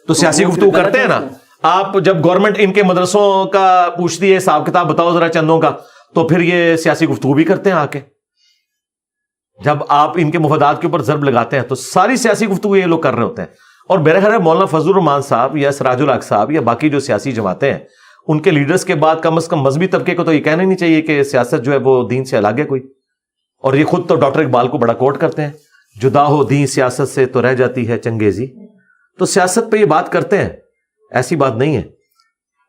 تو سیاسی گفتگو کرتے ہیں نا. آپ جب گورنمنٹ ان کے مدرسوں کا پوچھتی ہے حساب کتاب بتاؤ ذرا چندوں کا, تو پھر یہ سیاسی گفتگو بھی کرتے ہیں آ کے. جب آپ ان کے مفادات کے اوپر ضرب لگاتے ہیں تو ساری سیاسی گفتگو یہ لوگ کر رہے ہوتے ہیں. اور میرا خیال ہے مولانا فضل الرحمان صاحب یا سراج الحق صاحب یا باقی جو سیاسی جماعتیں ہیں, ان کے لیڈرز کے بعد کم از کم مذہبی طبقے کو تو یہ کہنا ہی نہیں چاہیے کہ سیاست جو ہے وہ دین سے الگ ہے کوئی. اور یہ خود تو ڈاکٹر اقبال کو بڑا کوٹ کرتے ہیں, جدا ہو دین سیاست سے تو رہ جاتی ہے چنگیزی. تو سیاست پہ یہ بات کرتے ہیں, ایسی بات نہیں ہے.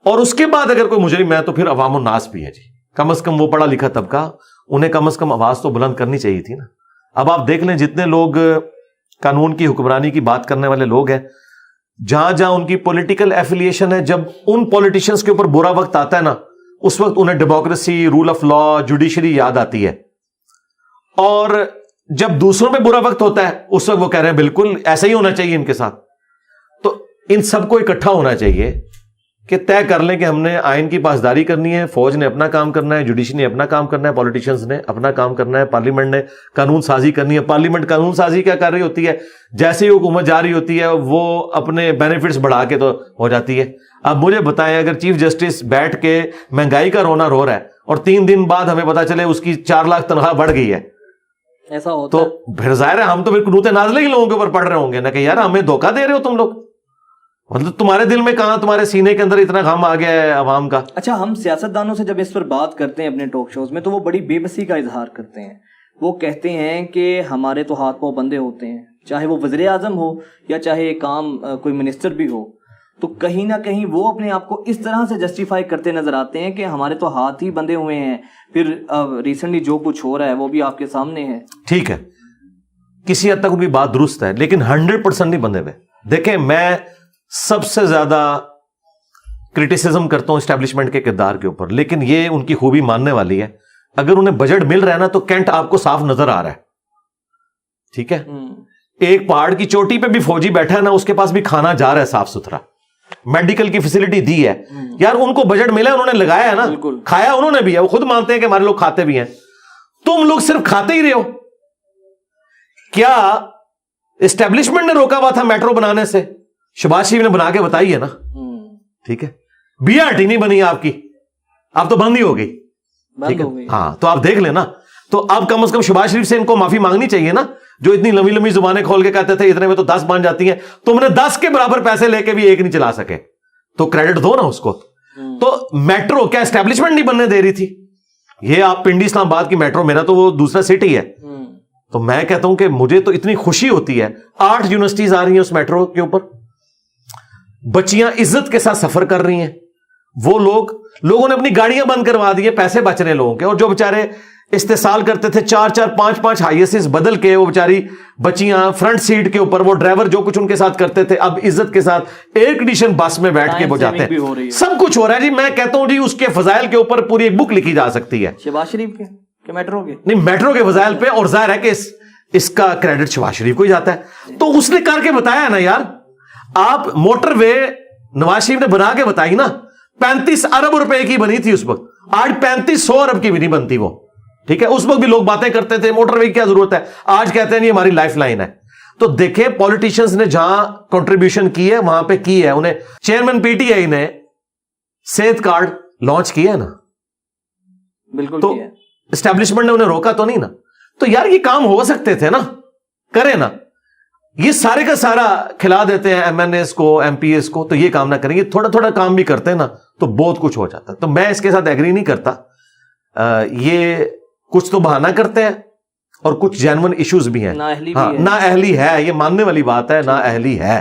اور اس کے بعد اگر کوئی مجرم ہے تو پھر عوام الناس بھی ہے جی. کم از کم وہ پڑھا لکھا طبقہ, انہیں کم از کم آواز تو بلند کرنی چاہیے تھی نا. اب آپ دیکھ لیں جتنے لوگ قانون کی حکمرانی کی بات کرنے والے لوگ ہیں, جہاں جہاں ان کی پولیٹیکل ایفیلیشن ہے, جب ان پولیٹیشنز کے اوپر برا وقت آتا ہے نا, اس وقت انہیں democracy, rule of law, judiciary یاد آتی ہے. اور جب دوسروں پہ برا وقت ہوتا ہے اس وقت وہ کہہ رہے ہیں بالکل ایسا ہی ہونا چاہیے ان کے ساتھ. تو ان سب کو اکٹھا ہونا چاہیے کہ طے کر لیں کہ ہم نے آئین کی پاسداری کرنی ہے, فوج نے اپنا کام کرنا ہے, جوڈیشری نے اپنا کام کرنا ہے, پولیٹیشنز نے اپنا کام کرنا ہے, پارلیمنٹ نے قانون سازی کرنی ہے. پارلیمنٹ قانون سازی کیا کر رہی ہوتی ہے, جیسے ہی حکومت جا رہی ہوتی ہے وہ اپنے بینیفٹس بڑھا کے تو ہو جاتی ہے. اب مجھے بتائیں, اگر چیف جسٹس بیٹھ کے مہنگائی کا رونا رو رہا ہے اور 3 دن بعد ہمیں پتا چلے اس کی 4 لاکھ تنخواہ بڑھ گئی ہے, ایسا ہوتا تو پھر ظاہر ہے ہم تو پھر قنوت نازلہ ہی لوگوں کے اوپر پڑھ رہے ہوں گے نا کہ یار ہمیں دھوکہ دے رہے ہو تم لوگ. مطلب تمہارے دل میں کہاں, تمہارے سینے کے اندر اتنا غم آ گیا ہے عوام کا. اچھا, ہم سیاستدانوں سے جب اس پر بات کرتے ہیں اپنے ٹاک شوز میں تو وہ بڑی بے بسی کا اظہار کرتے ہیں. وہ کہتے ہیں کہ ہمارے تو ہاتھ پاؤں بندھے ہوتے ہیں, چاہے وہ وزیر اعظم ہو یا چاہے ایک عام کوئی منسٹر بھی ہو. تو کہیں نہ کہیں وہ اپنے آپ کو اس طرح سے جسٹیفائی کرتے نظر آتے ہیں کہ ہمارے تو ہاتھ ہی بندھے ہوئے ہیں. پھر ریسنٹلی جو کچھ ہو رہا ہے وہ بھی آپ کے سامنے ہے. ٹھیک ہے, کسی حد تک ان کی بات درست ہے, لیکن 100% نہیں بندھے ہوئے. دیکھیں, میں سب سے زیادہ کرٹیسزم کرتا ہوں اسٹیبلشمنٹ کے کردار کے اوپر, لیکن یہ ان کی خوبی ماننے والی ہے. اگر انہیں بجٹ مل رہا ہے نا تو کینٹ آپ کو صاف نظر آ رہا ہے. ٹھیک ہے, ایک پہاڑ کی چوٹی پہ بھی فوجی بیٹھا ہے نا, اس کے پاس بھی کھانا جا رہا ہے صاف ستھرا, میڈیکل کی فیسلٹی دی ہے. یار ان کو بجٹ ملا, انہوں نے لگایا ہے نا, کھایا انہوں نے بھی ہے, وہ خود مانتے ہیں کہ ہمارے لوگ کھاتے بھی ہیں. تم لوگ صرف کھاتے ہی رہے ہو. کیا اسٹیبلشمنٹ نے روکا ہوا تھا میٹرو بنانے سے؟ شہباز شریف نے بنا کے بتائی ہے نا. ٹھیک ہے, بی آر ٹی نہیں بنی آپ کی, اب تو بند ہی ہو گئی. ٹھیک ہے, ہاں, تو آپ دیکھ لیں نا. تو اب کم از کم شہباز شریف سے ان کو معافی مانگنی چاہیے نا, جو اتنی لمبی لمبی زبانیں کھول کے کہتے تھے اتنے میں تو 10 بن جاتی ہیں, تم نے 10 کے برابر پیسے لے کے بھی ایک نہیں چلا سکے, تو کریڈٹ دو نا اس کو. تو میٹرو کیا اسٹیبلشمنٹ نہیں بننے دے رہی تھی؟ یہ آپ پنڈی اسلام آباد کی میٹرو, میرا تو وہ دوسرا سٹی ہے. تو میں کہتا ہوں کہ مجھے تو اتنی خوشی ہوتی ہے, 8 یونیورسٹیز آ رہی ہیں اس میٹرو کے اوپر, بچیاں عزت کے ساتھ سفر کر رہی ہیں. وہ لوگوں نے اپنی گاڑیاں بند کروا دی ہیں, پیسے بچ رہے لوگوں کے. اور جو بےچارے استحصال کرتے تھے 4-4 5-5 ہائی ایسز بدل کے, وہ بیچاری بچیاں فرنٹ سیٹ کے اوپر, وہ ڈرائیور جو کچھ ان کے ساتھ کرتے تھے اب عزت کے ساتھ ایئر کنڈیشن بس میں بیٹھ کے وہ جاتے ہیں. سب کچھ ہو رہا ہے جی. میں کہتا ہوں جی اس کے فضائل کے اوپر پوری ایک بک لکھی جا سکتی ہے. شہباز شریف کے کہ میٹرو کے؟ نہیں, میٹرو کے فضائل پہ. اور ظاہر ہے کہ اس کا کریڈٹ شہباز شریف کو ہی جاتا ہے. تو اس نے کر کے بتایا نا یار. آپ موٹر وے نواز شریف نے بنا کے بتائی نا, 35 ارب روپے کی بنی تھی اس وقت, آج 3500 ارب کی بھی نہیں بنتی وہ. ٹھیک ہے, اس وقت بھی لوگ باتیں کرتے تھے موٹر وے کی کیا ضرورت ہے, آج کہتے ہیں یہ ہماری لائف لائن ہے. تو دیکھیں پولیٹیشنز نے جہاں کنٹریبیوشن کی ہے وہاں پہ کی ہے. انہیں چیئرمین پی ٹی آئی نے صحت کارڈ لانچ کیا ہے نا, بالکل. تو اسٹیبلشمنٹ نے انہیں روکا تو نہیں نا. تو یار یہ کام ہو سکتے تھے نا, کرے نا. یہ سارے کا سارا کھلا دیتے ہیں ایم این ایس کو, ایم پی ایس کو, تو یہ کام نہ کریں گے. تھوڑا تھوڑا کام بھی کرتے ہیں نا تو بہت کچھ ہو جاتا. تو میں اس کے ساتھ ایگری نہیں کرتا. یہ کچھ تو بہانہ کرتے ہیں اور کچھ جینون ایشوز بھی ہیں. نا اہلی ہے, یہ ماننے والی بات ہے, نا اہلی ہے.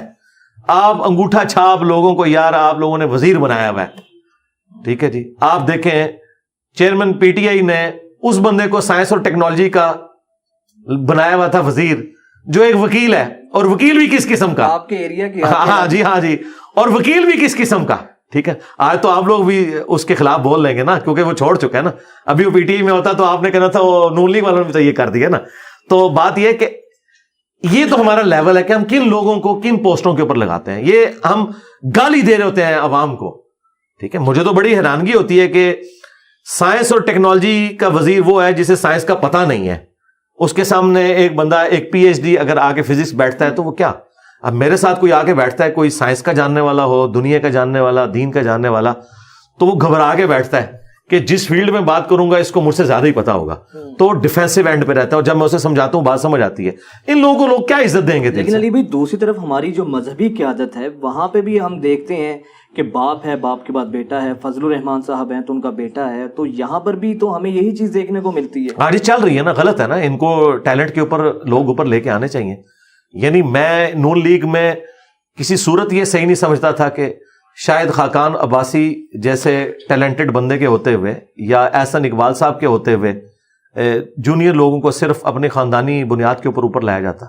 آپ انگوٹھا چھاپ لوگوں کو, یار آپ لوگوں نے وزیر بنایا ہوا ہے. ٹھیک ہے جی, آپ دیکھیں چیئرمین پی ٹی آئی نے اس بندے کو سائنس اور ٹیکنالوجی کا بنایا ہوا تھا وزیر, جو ایک وکیل ہے, اور وکیل بھی کس قسم کا, آپ کے ایریا کی. ہاں جی, اور وکیل بھی کس قسم کا. ٹھیک ہے, آج تو آپ لوگ بھی اس کے خلاف بول لیں گے نا, کیونکہ وہ چھوڑ چکا ہے نا. ابھی وہ پی ٹی آئی میں ہوتا تو آپ نے کہنا تھا وہ نون لیگ والوں نے بھی تو یہ کر دیا نا. تو بات یہ ہے کہ یہ تو ہمارا لیول ہے کہ ہم کن لوگوں کو کن پوسٹوں کے اوپر لگاتے ہیں. یہ ہم گالی دے رہے ہوتے ہیں عوام کو. ٹھیک ہے, مجھے تو بڑی حیرانگی ہوتی ہے کہ سائنس اور ٹیکنالوجی کا وزیر وہ ہے جسے سائنس کا پتہ نہیں ہے. اس کے سامنے ایک بندہ ایک پی ایچ ڈی اگر آ کے فزکس بیٹھتا ہے تو وہ کیا اب میرے ساتھ کوئی آ کے بیٹھتا ہے, کوئی سائنس کا جاننے والا ہو, دنیا کا جاننے والا, دین کا جاننے والا, تو وہ گھبرا کے بیٹھتا ہے کہ جس فیلڈ میں بات کروں گا اس کو مجھ سے زیادہ ہی پتا ہوگا, تو ڈیفینسو اینڈ پہ رہتا ہے, اور جب میں اسے سمجھاتا ہوں بات سمجھ آتی ہے. ان لوگوں کو لوگ کیا عزت دیں گے؟ لیکن علی بھائی دوسری طرف ہماری جو مذہبی قیادت ہے وہاں پہ بھی ہم دیکھتے ہیں کہ باپ ہے, باپ کے بعد بیٹا ہے, فضل الرحمان صاحب ہیں تو ان کا بیٹا ہے, تو یہاں پر بھی تو ہمیں یہی چیز دیکھنے کو ملتی ہے. آج چل رہی ہے نا, غلط ہے نا, ان کو ٹیلنٹ کے اوپر لوگ اوپر لے کے آنے چاہیے. یعنی میں نون لیگ میں کسی صورت یہ صحیح نہیں سمجھتا تھا کہ شاید خاقان عباسی جیسے ٹیلنٹڈ بندے کے ہوتے ہوئے یا احسن اقبال صاحب کے ہوتے ہوئے جونیئر لوگوں کو صرف اپنے خاندانی بنیاد کے اوپر لایا جاتا.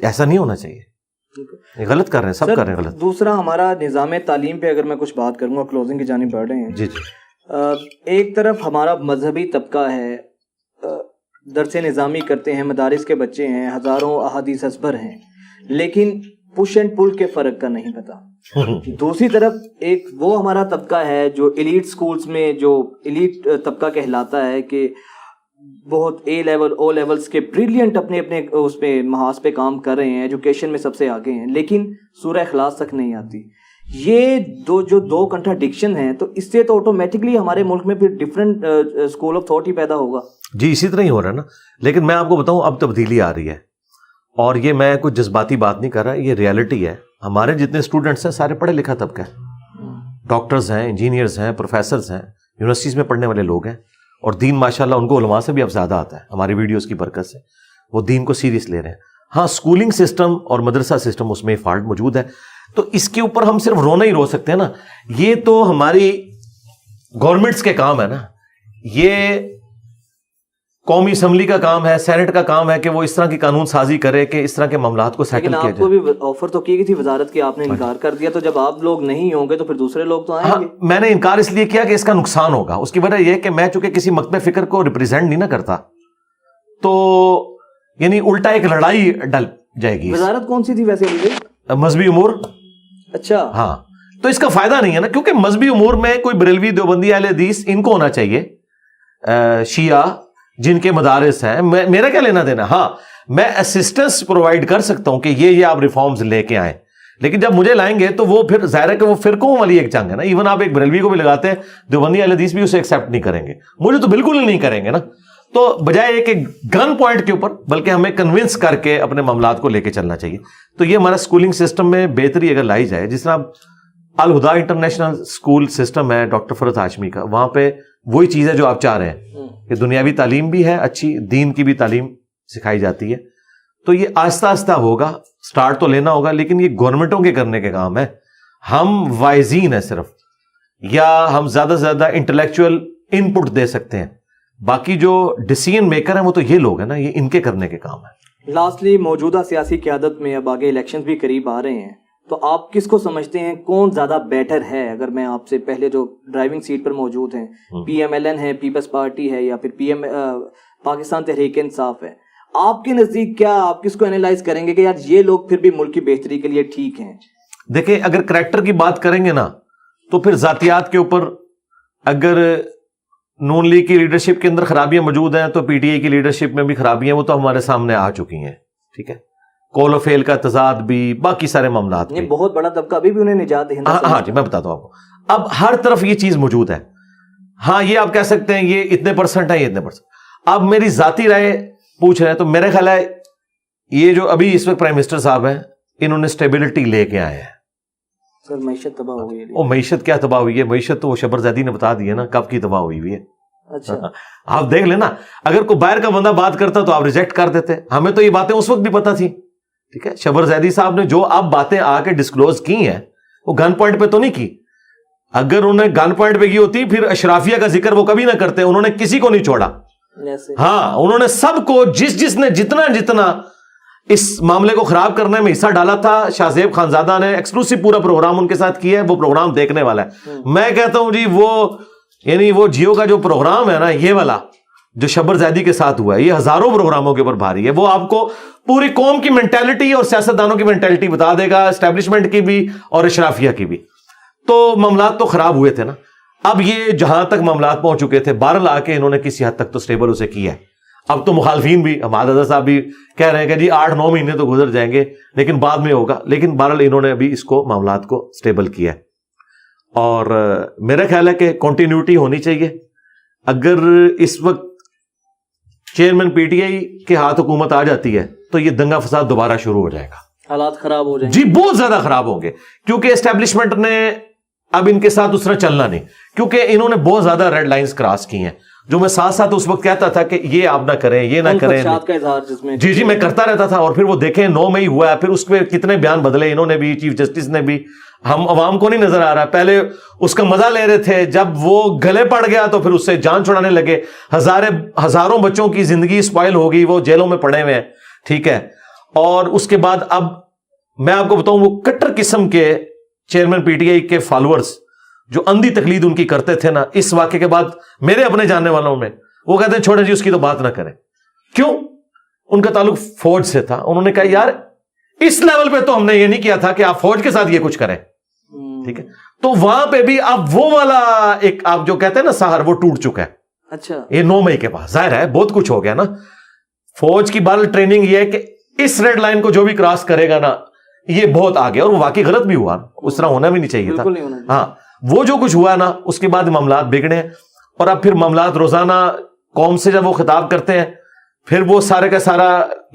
ایسا نہیں ہونا چاہیے, غلط کر رہے ہیں, سب کر رہے ہیں غلط. دوسرا ہمارا نظام تعلیم پہ اگر میں کچھ بات کروں گا, کلوزنگ کی جانب بڑھ رہے ہیں. جی جی. ایک طرف ہمارا مذہبی طبقہ ہے, درس نظامی کرتے ہیں, مدارس کے بچے ہیں, ہزاروں احادیث ازبر ہیں, لیکن پش اینڈ پل کے فرق کا نہیں پتا. دوسری طرف ایک وہ ہمارا طبقہ ہے جو ایلیٹ سکولز میں جو ایلیٹ طبقہ کہلاتا ہے کہ بہت اے لیول او لیولز کے بریلینٹ اپنے اپنے اس پہ محاذ پہ کام کر رہے ہیں, ایجوکیشن میں سب سے آگے ہیں, لیکن سورہ اخلاص تک نہیں آتی. یہ دو کنٹراڈکشن ہیں, تو اس سے تو آٹومیٹکلی ہمارے ملک میں پھر different school of thought he پیدا ہوگا. جی اسی طرح ہی ہو رہا ہے نا. لیکن میں آپ کو بتاؤں اب تبدیلی آ رہی ہے, اور یہ میں کچھ جذباتی بات نہیں کر رہا, یہ ریالٹی ہے. ہمارے جتنے اسٹوڈنٹس ہیں سارے پڑھے لکھا طبقہ ہے, ڈاکٹرز ہیں, انجینئرز ہیں, پروفیسرز ہیں, یونیورسٹیز میں پڑھنے والے لوگ ہیں, اور دین ماشاءاللہ ان کو علماء سے بھی اب زیادہ آتا ہے. ہماری ویڈیوز کی برکت سے وہ دین کو سیریس لے رہے ہیں. ہاں اسکولنگ سسٹم اور مدرسہ سسٹم اس میں فالٹ موجود ہے, تو اس کے اوپر ہم صرف رونا ہی رو سکتے ہیں نا. یہ تو ہماری گورنمنٹس کے کام ہے نا, یہ قومی اسمبلی کا کام ہے, سینٹ کا کام ہے کہ وہ اس طرح کی قانون سازی کرے کہ اس طرح کے معاملات کو سیٹل کیا جائے. آپ کو بھی آفر تو کی گئی تھی وزارت کی, آپ نے انکار کر دیا, تو جب آپ لوگ نہیں ہوں گے تو پھر دوسرے لوگ تو آئیں گے. میں نے انکار اس لیے کیا کہ اس کا نقصان ہوگا. اس کی وجہ یہ کہ میں چونکہ کسی مکتب فکر کو ریپرزینٹ نہیں نہ کرتا, تو یعنی الٹا ایک لڑائی ڈل جائے گی. وزارت کون سی تھی ویسے؟ مذہبی امور. اچھا ہاں, تو اس کا فائدہ نہیں ہے نا, کیونکہ مذہبی امور میں کوئی بریلوی, دیوبندی, اہل حدیث ان کو ہونا چاہیے, شیعہ جن کے مدارس ہیں, میرا کیا لینا دینا. ہاں میں اسسٹنس پرووائڈ کر سکتا ہوں کہ یہ آپ ریفارمز لے کے آئیں, لیکن جب مجھے لائیں گے تو وہ پھر ظاہر ہے کہ وہ فرقوں والی ایک جنگ ہے نا. ایون آپ ایک بریلوی کو بھی لگاتے ہیں, دیوبندی اہل حدیث بھی اسے ایکسیپٹ نہیں کریں گے, مجھے تو بالکل ہی نہیں کریں گے نا. تو بجائے ایک گن پوائنٹ کے اوپر بلکہ ہمیں کنونس کر کے اپنے معاملات کو لے کے چلنا چاہیے. تو یہ ہمارا اسکولنگ سسٹم میں بہتری اگر لائی جائے, جس طرح الہدا انٹرنیشنل اسکول سسٹم ہے ڈاکٹر فرحت ہاشمی کا, وہاں پہ وہی چیز ہے جو آپ چاہ رہے ہیں کہ دنیاوی تعلیم بھی ہے اچھی, دین کی بھی تعلیم سکھائی جاتی ہے. تو یہ آہستہ آہستہ ہوگا, سٹارٹ تو لینا ہوگا, لیکن یہ گورنمنٹوں کے کرنے کے کام ہے. ہم وائزین ہیں صرف, یا ہم زیادہ سے زیادہ انٹلیکچوئل ان پٹ دے سکتے ہیں, باقی جو ڈیسیژن میکر ہیں وہ تو یہ لوگ ہیں نا, یہ ان کے کرنے کے کام ہے. لاسٹلی موجودہ سیاسی قیادت میں اب آگے الیکشنز بھی قریب آ رہے ہیں, تو آپ کس کو سمجھتے ہیں کون زیادہ بیٹر ہے؟ اگر میں آپ سے پہلے جو ڈرائیونگ سیٹ پر موجود ہیں, پی ایم ایل این ہے, پیپلز پارٹی ہے, یا پھر پی ایم پاکستان تحریک انصاف ہے, آپ کے نزدیک کیا آپ کس کو اینالائز کریں گے کہ یار یہ لوگ پھر بھی ملک کی بہتری کے لیے ٹھیک ہیں؟ دیکھیں اگر کریکٹر کی بات کریں گے نا تو پھر ذاتیات کے اوپر اگر نون لیگ کی لیڈرشپ کے اندر خرابیاں موجود ہیں تو پی ٹی آئی کی لیڈرشپ میں بھی خرابیاں, وہ تو ہمارے سامنے آ چکی ہیں. ٹھیک ہے, کول و فیل کا تضاد بھی, باقی سارے معاملات بھی. بہت بڑا طبقہ ابھی بھی انہیں نجات دہندہ. ہاں جی میں بتاتا ہوں آپ کو, اب ہر طرف یہ چیز موجود ہے. ہاں یہ آپ کہہ سکتے ہیں یہ اتنے پرسنٹ ہے, یہ اتنے پرسنٹ. اب میری ذاتی رائے پوچھ رہے ہیں تو میرے خیال ہے یہ جو ابھی اس وقت پرائم منسٹر صاحب ہیں انہوں نے اسٹیبلٹی لے کے آئے ہیں. سر معیشت تباہ ہو گئی. وہ معیشت کیا تباہ ہوئی ہے؟ معیشت تو وہ شبر زیدی نے بتا دی ہے نا کب کی تباہ ہوئی ہوئی ہے. اچھا آپ دیکھ لینا, اگر کوئی باہر کا بندہ بات کرتا تو آپ ریجیکٹ کر دیتے. ہمیں تو یہ باتیں اس وقت بھی پتا تھی. ٹھیک ہے, شبر زیدی صاحب نے جو اب باتیں آ کے ڈسکلوز کی ہیں وہ گن پوائنٹ پہ تو نہیں کی. اگر انہوں نے گن پوائنٹ پہ کی ہوتی پھر اشرافیہ کا ذکر وہ کبھی نہ کرتے. انہوں نے کسی کو نہیں چھوڑا. ہاں انہوں نے سب کو, جس نے جتنا اس معاملے کو خراب کرنے میں حصہ ڈالا تھا, شاہ زیب خانزادہ نے ایکسکلوسیو پورا پروگرام ان کے ساتھ کیا ہے. وہ پروگرام دیکھنے والا ہے. میں کہتا ہوں جی وہ جیو کا جو پروگرام ہے نا, یہ والا جو شبر زیدی کے ساتھ ہوا ہے, یہ ہزاروں پروگراموں کے اوپر بھاری ہے. وہ آپ کو پوری قوم کی مینٹیلٹی اور سیاستدانوں کی مینٹیلٹی بتا دے گا, اسٹیبلشمنٹ کی بھی اور اشرافیہ کی بھی. تو معاملات تو خراب ہوئے تھے نا. اب یہ جہاں تک معاملات پہنچ چکے تھے, بہرحال آ کے انہوں نے کسی حد تک تو اسٹیبل اسے کیا ہے. اب تو مخالفین بھی, ہمارے حضرت صاحب بھی کہہ رہے ہیں کہ جی 8-9 مہینے تو گزر جائیں گے لیکن بعد میں ہوگا, لیکن بہرحال انہوں نے ابھی اس کو معاملات کو سٹیبل کیا ہے. اور میرا خیال ہے کہ کنٹینیوٹی ہونی چاہیے. اگر اس وقت چیئرمین پی ٹی آئی کے ہاتھ حکومت آ جاتی ہے تو یہ دنگا فساد دوبارہ شروع ہو جائے گا, حالات خراب ہو جائیں گے. جی بہت زیادہ خراب ہوں گے, کیونکہ اسٹیبلشمنٹ نے اب ان کے ساتھ اس طرح چلنا نہیں, کیونکہ انہوں نے بہت زیادہ ریڈ لائنز کراس کی ہیں, جو میں ساتھ ساتھ اس وقت کہتا تھا کہ یہ آپ نہ کریں, یہ نہ کریں. کا اظہار جس میں جی میں کرتا رہتا تھا, اور پھر وہ دیکھیں 9 مئی ہوا ہے, پھر اس میں کتنے بیان بدلے انہوں نے بھی, چیف جسٹس نے بھی. ہم عوام کو نہیں نظر آ رہا, پہلے اس کا مزہ لے رہے تھے, جب وہ گلے پڑ گیا تو پھر اس سے جان چھڑانے لگے. ہزاروں بچوں کی زندگی سپائل ہو گئی, وہ جیلوں میں پڑے ہوئے ہیں, ٹھیک ہے. اور اس کے بعد اب میں آپ کو بتاؤں, وہ کٹر قسم کے چیئرمین پی ٹی آئی کے فالوورز جو اندھی تقلید ان کی کرتے تھے نا, اس واقعے کے بعد میرے اپنے جاننے والوں میں وہ کہتے ہیں چھوڑیں جی اس کی تو بات نہ کریں. کیوں؟ ان کا تعلق فوج سے تھا. انہوں نے کہا یار اس لیول پہ تو ہم نے یہ نہیں کیا تھا کہ آپ فوج کے ساتھ یہ کچھ کریں, ٹھیک ہے. تو وہاں پہ بھی اب وہ والا ایک آپ جو کہتے ہیں نا سہار, وہ ٹوٹ چکا ہے. اچھا, یہ 9 مئی کے بعد ظاہر ہے بہت کچھ ہو گیا نا. فوج کی بال ٹریننگ یہ ہے کہ اس ریڈ لائن کو جو بھی کراس کرے گا نا, یہ بہت آگے, اور وہ واقعی غلط بھی ہوا, اس طرح ہونا بھی نہیں چاہیے تھا. ہاں, وہ جو کچھ ہوا نا اس کے بعد معاملات بگڑے, اور اب پھر معاملات روزانہ قوم سے جب وہ خطاب کرتے ہیں پھر وہ سارے کا سارا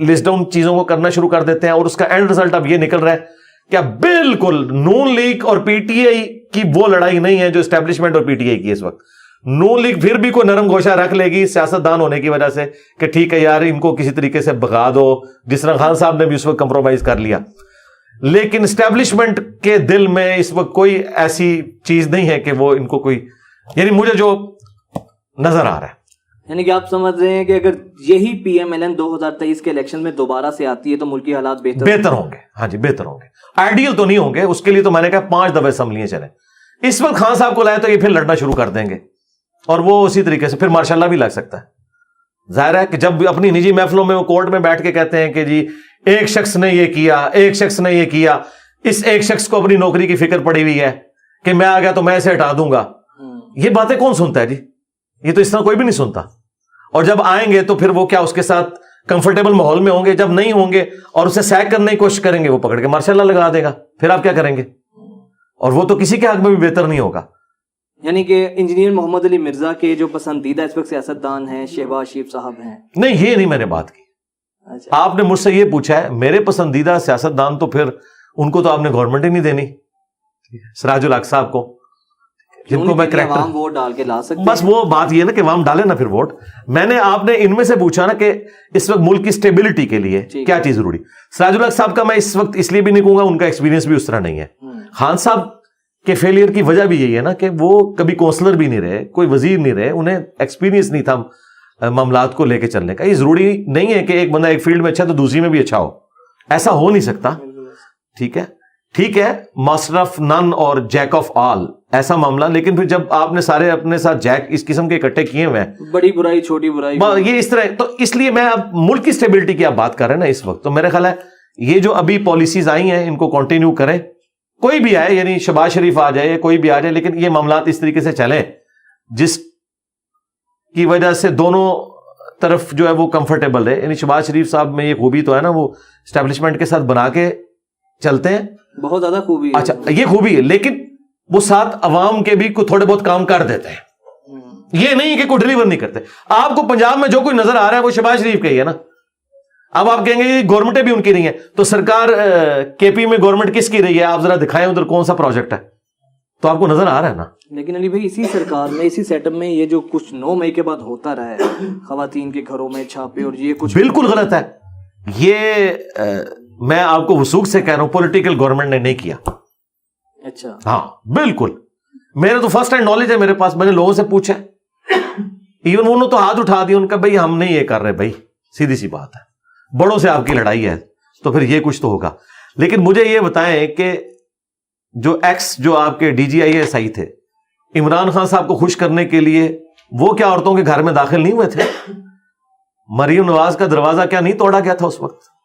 لسٹ ڈاؤن چیزوں کو کرنا شروع کر دیتے ہیں, اور اس کا اینڈ رزلٹ اب یہ نکل رہا ہے کہ اب بالکل نون لیگ اور پی ٹی آئی کی وہ لڑائی نہیں ہے جو اسٹیبلشمنٹ اور پی ٹی آئی کی اس وقت. نون لیگ پھر بھی کوئی نرم گوشہ رکھ لے گی سیاست دان ہونے کی وجہ سے کہ ٹھیک ہے یار ان کو کسی طریقے سے بغا دو, جس طرح خان صاحب نے بھی اس وقت کمپرومائز کر لیا. لیکن اسٹیبلشمنٹ کے دل میں اس وقت کوئی ایسی چیز نہیں ہے کہ وہ ان کو کوئی, یعنی مجھے جو نظر آ رہا ہے, یعنی کہ آپ سمجھ رہے ہیں کہ اگر یہی پی ایم ایل این 2023 کے الیکشن میں دوبارہ سے آتی ہے تو ملکی حالات بہتر ہوں گے. ہاں جی بہتر ہوں گے, آئیڈیل تو نہیں ہوں گے, اس کے لیے تو میں نے کہا 5 دفعہ اسمبلیاں چلیں. اس وقت خان صاحب کو لائے تو یہ پھر لڑنا شروع کر دیں گے, اور وہ اسی طریقے سے پھر ماشاء اللہ بھی لگ سکتا ہے. ظاہر ہے کہ جب اپنی نجی محفلوں میں وہ کورٹ میں بیٹھ کے کہتے ہیں کہ جی ایک شخص نے یہ کیا, ایک شخص نے یہ کیا, اس ایک شخص کو اپنی نوکری کی فکر پڑی ہوئی ہے کہ میں آ گیا تو میں اسے ہٹا دوں گا, یہ باتیں کون سنتا ہے جی؟ یہ تو اس طرح کوئی بھی نہیں سنتا. اور جب آئیں گے تو پھر وہ کیا اس کے ساتھ کمفرٹیبل ماحول میں ہوں گے؟ جب نہیں ہوں گے اور اسے سیک کرنے کی کوشش کریں گے, وہ پکڑ کے ماشاء اللہ لگا دے گا, پھر آپ کیا کریں گے؟ اور وہ تو کسی کے حق میں بھی بہتر نہیں ہوگا. یعنی کہ انجینئر محمد علی مرزا کے جو پسندیدہ اس وقت سیاستدان ہیں شہباز شریف صاحب ہیں. نہیں, یہ نہیں میں نے بات کی. آپ نے مجھ سے یہ پوچھا ہے, میرے پسندیدہ سیاستدان تو پھر ان کو تو آپ نے گورنمنٹ ہی نہیں دینی, سراج الحق صاحب کو, جن کو میں کریکٹر ووٹ ڈال کے لا سکتے. بس وہ بات یہ نا کہ عوام ڈالے نا پھر ووٹ. میں نے آپ نے ان میں سے پوچھا نا کہ اس وقت ملک کی اسٹیبلٹی کے لیے کیا چیز ضروری. سراج الحق صاحب کا میں اس وقت اس لیے بھی نہیں کہوں گا, ان کا ایکسپیرینس بھی اس طرح نہیں ہے. خان صاحب کے فیلئر کی وجہ بھی یہی ہے نا کہ وہ کبھی کونسلر بھی نہیں رہے, کوئی وزیر نہیں رہے, انہیں ایکسپیرینس نہیں تھا معاملات کو لے کے چلنے کا. یہ ضروری نہیں ہے کہ ایک بندہ ایک فیلڈ میں اچھا تو دوسری میں بھی اچھا ہو, ایسا ہو نہیں سکتا. ٹھیک ہے ماسٹر آف نن اور جیک آف آل ایسا معاملہ, لیکن پھر جب آپ نے سارے اپنے ساتھ جیک اس قسم کے اکٹھے کیے ہوئے ہیں, بڑی برائی چھوٹی برائی, یہ اس طرح, تو اس لیے میں اب ملک کی اسٹیبلٹی کی آپ بات کر رہے ہیں نا اس وقت, تو میرا خیال ہے یہ جو ابھی پالیسیز آئی ہیں ان کو کنٹینیو کریں, کوئی بھی آئے, یعنی شہباز شریف آ جائے, کوئی بھی آ جائے, لیکن یہ معاملات اس طریقے سے چلیں جس کی وجہ سے دونوں طرف جو ہے وہ کمفرٹیبل ہے. یعنی شہباز شریف صاحب میں یہ خوبی تو ہے نا, وہ اسٹیبلشمنٹ کے ساتھ بنا کے چلتے ہیں, بہت زیادہ خوبی ہے. اچھا یہ خوبی ہے, لیکن وہ ساتھ عوام کے بھی کوئی تھوڑے بہت کام کر دیتے ہیں. یہ نہیں کہ کوئی ڈلیور نہیں کرتے. آپ کو پنجاب میں جو کوئی نظر آ رہا ہے وہ شہباز شریف کا ہی ہے نا. اب آپ کہیں گے گورنمنٹیں بھی ان کی نہیں ہے, تو سرکار کے پی میں گورنمنٹ کس کی رہی ہے؟ آپ ذرا دکھائیں ادھر کون سا پروجیکٹ ہے, تو آپ کو نظر آ رہا ہے نا. لیکن علی بھائی اسی سرکار میں, اسی سیٹ اپ میں یہ جو کچھ 9 مئی کے بعد ہوتا رہا ہے, خواتین کے گھروں میں چھاپے اور یہ کچھ بالکل غلط ہے. یہ میں آپ کو وثوق سے کہہ رہا ہوں پولیٹیکل گورنمنٹ نے نہیں کیا. اچھا ہاں بالکل, میرے تو فرسٹ ہینڈ نالج ہے میرے پاس, میں نے لوگوں سے پوچھا, ایون انہوں نے تو ہاتھ اٹھا دیا, ان کا بھائی ہم نہیں یہ کر رہے, بھائی سیدھی سی بات ہے, بڑوں سے آپ کی لڑائی ہے تو پھر یہ کچھ تو ہوگا. لیکن مجھے یہ بتائیں کہ جو آپ کے D G I S I تھے, عمران خان صاحب کو خوش کرنے کے لیے وہ کیا عورتوں کے گھر میں داخل نہیں ہوئے تھے؟ مریم نواز کا دروازہ کیا نہیں توڑا گیا تھا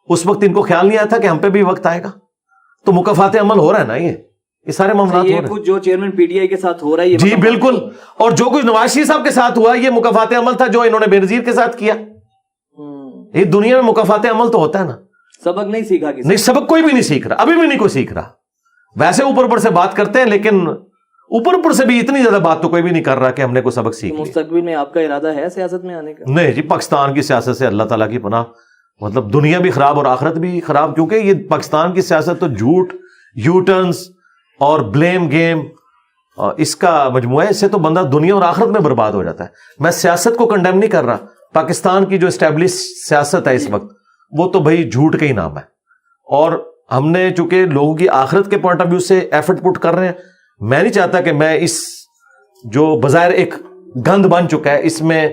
اس وقت ان کو خیال نہیں آیا تھا کہ ہم پہ بھی وقت آئے گا؟ تو مکافات عمل ہو رہا ہے نا, یہ سارے معاملات ہو رہے ہیں. کچھ جو چیئرمین پی ٹی آئی کے ساتھ ہو رہا ہے جی بالکل, اور جو کچھ نواز شریف صاحب کے ساتھ ہوا یہ مکافات عمل تھا جو انہوں نے بے نظیر کے ساتھ کیا. یہ دنیا میں مکافات عمل تو ہوتا ہے نا. سبق نہیں سیکھا کسی نہیں, سبق کوئی بھی نہیں سیکھ رہا, ابھی بھی نہیں کوئی سیکھ رہا. ویسے اوپر سے بات کرتے ہیں, لیکن اوپر سے بھی اتنی زیادہ بات تو کوئی بھی نہیں کر رہا کہ ہم نے کوئی سبق سیکھ لیا. مستقبل میں آپ کا ارادہ ہے سیاست میں آنے کا؟ نہیں جی, پاکستان کی سیاست سے اللہ تعالیٰ کی پناہ, مطلب دنیا بھی خراب اور آخرت بھی خراب, کیونکہ یہ پاکستان کی سیاست تو جھوٹ, یو ٹرنز اور بلیم گیم اس کا مجموعہ ہے. اس سے تو بندہ دنیا اور آخرت میں برباد ہو جاتا ہے. میں سیاست کو کنڈیم نہیں کر رہا, پاکستان کی جو اسٹیبلش سیاست ہے اس وقت وہ تو بھائی جھوٹ کا ہی نام ہے. اور ہم نے چونکہ لوگوں کی آخرت کے پوائنٹ آف ویو سے ایفرٹ پٹ کر رہے ہیں, میں نہیں چاہتا کہ میں اس جو بظاہر ایک گند بن چکا ہے اس میں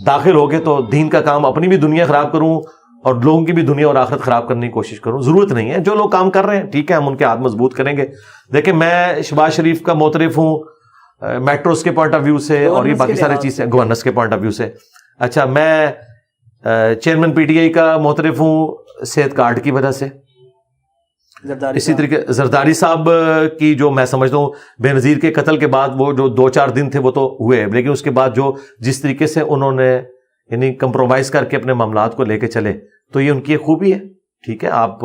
داخل ہو کے تو دین کا کام, اپنی بھی دنیا خراب کروں اور لوگوں کی بھی دنیا اور آخرت خراب کرنے کی کوشش کروں. ضرورت نہیں ہے. جو لوگ کام کر رہے ہیں ٹھیک ہے, ہم ان کے ہاتھ مضبوط کریں گے. دیکھیں میں شہباز شریف کا معترف ہوں میٹروز کے پوائنٹ آف ویو سے, اور یہ باقی ساری چیزیں گورننس کے پوائنٹ آف ویو سے. اچھا, میں چیئرمین پی ٹی آئی کا معترف ہوں صحت کارڈ کی وجہ سے. اسی طریقے زرداری صاحب کی جو میں سمجھتا ہوں بے نظیر کے قتل کے بعد وہ جو 2-4 دن تھے وہ تو ہوئے, لیکن اس کے بعد جو جس طریقے سے انہوں نے یعنی کمپرومائز کر کے اپنے معاملات کو لے کے چلے تو یہ ان کی ایک خوبی ہے. ٹھیک ہے, آپ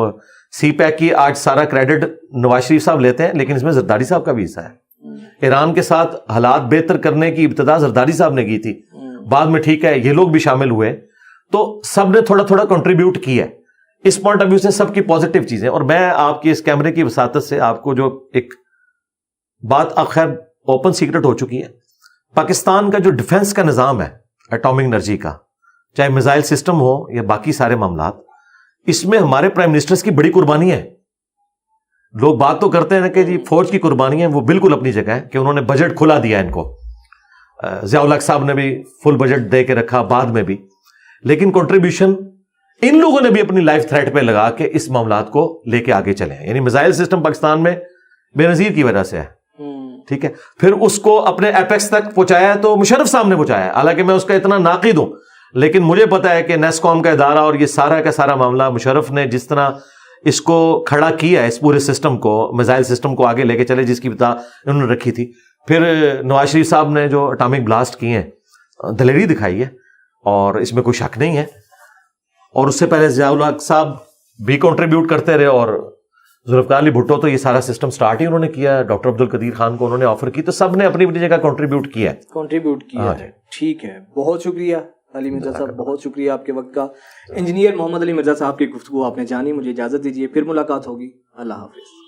سی پیک کی آج سارا کریڈٹ نواز شریف صاحب لیتے ہیں, لیکن اس میں زرداری صاحب کا بھی حصہ ہے. ایران کے ساتھ حالات بہتر کرنے کی ابتدا زرداری صاحب نے کی تھی, بعد میں ٹھیک ہے یہ لوگ بھی شامل ہوئے, تو سب نے تھوڑا تھوڑا کنٹریبیوٹ کیا ہے. اس پوائنٹ آف ویو سے سب کی پازیٹیو چیزیں. اور میں آپ کی اس کیمرے کی وساطت سے آپ کو جو ایک بات خیر اوپن سیکرٹ ہو چکی ہے, پاکستان کا جو ڈیفنس کا نظام ہے ایٹامک انرجی کا, چاہے میزائل سسٹم ہو یا باقی سارے معاملات, اس میں ہمارے پرائم منسٹرز کی بڑی قربانی ہے. لوگ بات تو کرتے ہیں کہ جی فوج کی قربانی ہے, وہ بالکل اپنی جگہ ہے کہ انہوں نے بجٹ کھلا دیا ان کو. ضیاء الحق صاحب نے بھی فل بجٹ دے کے رکھا بعد میں بھی, لیکن کنٹریبیوشن ان لوگوں نے بھی اپنی لائف تھریٹ پہ لگا کے اس معاملات کو لے کے آگے چلے ہیں. یعنی میزائل سسٹم پاکستان میں بے نظیر کی وجہ سے ہے. ٹھیک ہے, پھر اس کو اپنے ایپیکس تک پہنچایا تو مشرف صاحب نے پہنچایا, حالانکہ میں اس کا اتنا ناقد ہوں, لیکن مجھے پتا ہے کہ نیس کام کا ادارہ اور یہ سارا کا سارا معاملہ مشرف نے جس طرح اس کو کھڑا کیا ہے, اس پورے سسٹم کو, میزائل سسٹم کو آگے لے کے چلے, جس کی بتا انہوں نے رکھی تھی. پھر نواز شریف صاحب نے جو اٹامک بلاسٹ کیے ہیں دلیری دکھائی ہے, اور اس میں کوئی شک نہیں ہے. اور اس سے پہلے ضیاء الحق صاحب بھی کنٹریبیوٹ کرتے رہے, اور ذوالفقار علی بھٹو تو یہ سارا سسٹم سٹارٹ ہی انہوں نے کیا, ڈاکٹر عبدالقدیر خان کو انہوں نے آفر کی, تو سب نے اپنی اپنی جگہ کنٹریبیوٹ کیا ہے. ٹھیک ہے, بہت شکریہ علی مرزا صاحب, بہت شکریہ آپ کے وقت کا. انجینئر محمد علی مرزا صاحب کی گفتگو آپ نے جانی, مجھے اجازت دیجیے, پھر ملاقات ہوگی. اللہ حافظ.